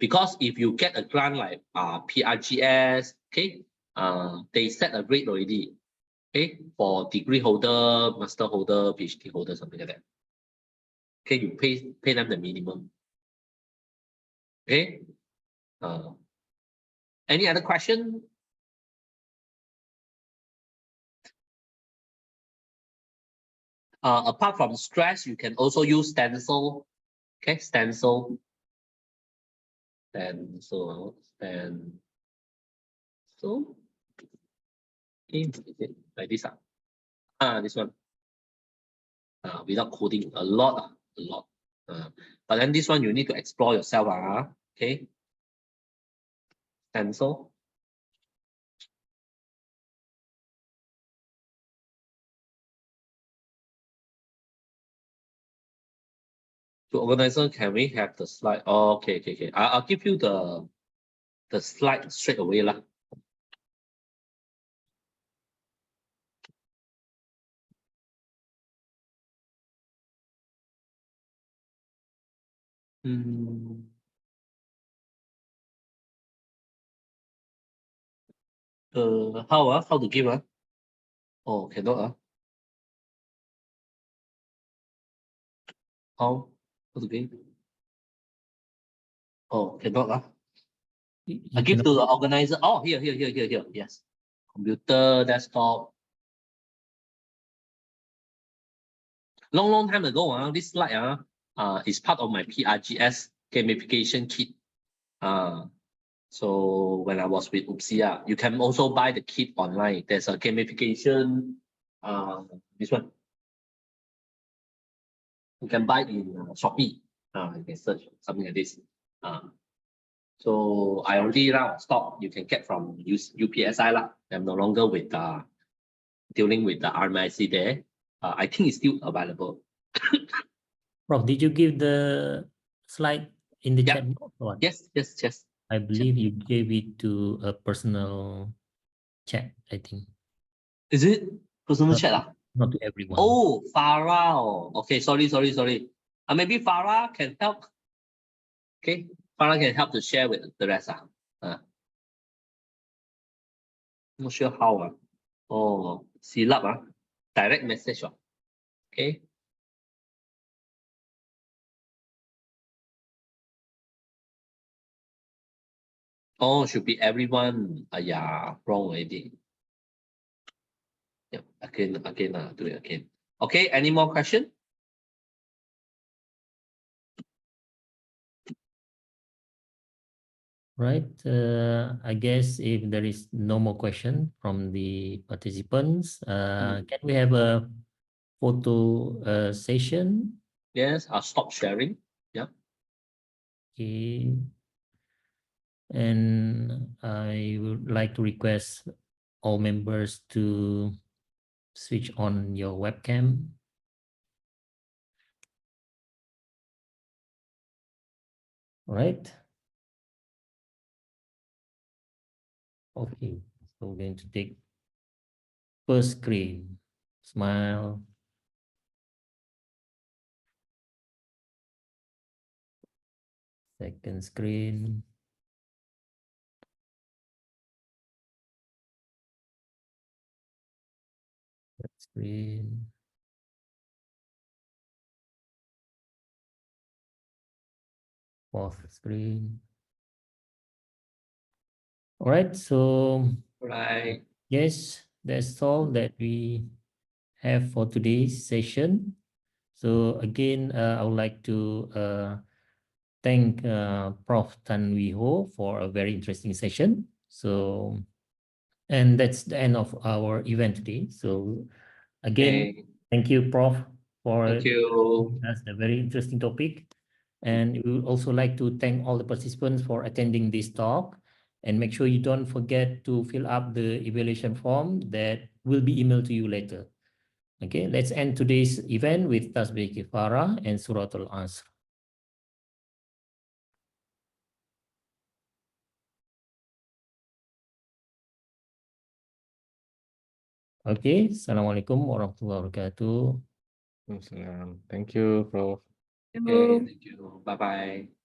Because if you get a grant like PRGS, okay, they set a grade already. Okay, for degree holder, master holder, PhD holder, something like that. Okay, you pay them the minimum. Okay. Any other question? Apart from stress, you can also use stencil. Okay, stencil. So okay, like this. This one. Without coding a lot. But then this one you need to explore yourself. Okay. Stencil. To organizer, can we have the slide? Oh, okay. I'll give you the slide straight away lah. How to give? Oh, cannot. How to give? Oh, cannot. I give to the organizer. Oh, here. Yes. Computer, desktop. Long time ago, this slide is part of my PRGS gamification kit. So when I was with UPSI, you can also buy the kit online. There's a gamification. This one. You can buy in Shopee. You can search something like this. So I already now stock. You can get from UPSI lah. I'm no longer with dealing with the RMIC there. I think it's still available. Prof, did you give the slide in the chat box or what? Yes. I believe you gave it to a personal chat, I think. Is it personal chat? Not to everyone. Oh, Farah. Okay, sorry. Maybe Farah can help. Okay, Farah can help to share with the rest. Not sure how. Oh, silap. Direct message. Okay. Oh, should be everyone. Yeah, wrong already. Yeah, again, do it again. Okay, any more question? Right. I guess if there is no more question from the participants, can we have a photo session? Yes, I'll stop sharing. Yeah. Okay. And I would like to request all members to switch on your webcam. All right. Okay. So we're going to take first screen, smile. Second screen. Third screen. Fourth screen. All right, so Right. yes, that's all that we have for today's session. So again, I would like to thank Prof. Wee Hoe for a very interesting session. So, and that's the end of our event today. So again, Okay. thank you, Prof, for Thank you. that's a very interesting topic. And we would also like to thank all the participants for attending this talk. And make sure you don't forget to fill up the evaluation form that will be emailed to you later. Okay, let's end today's event with Tasbih Kifara and Suratul Asr. Okay, Assalamualaikum warahmatullahi wabarakatuh. Thank you, Prof. Okay, thank you. Bye bye.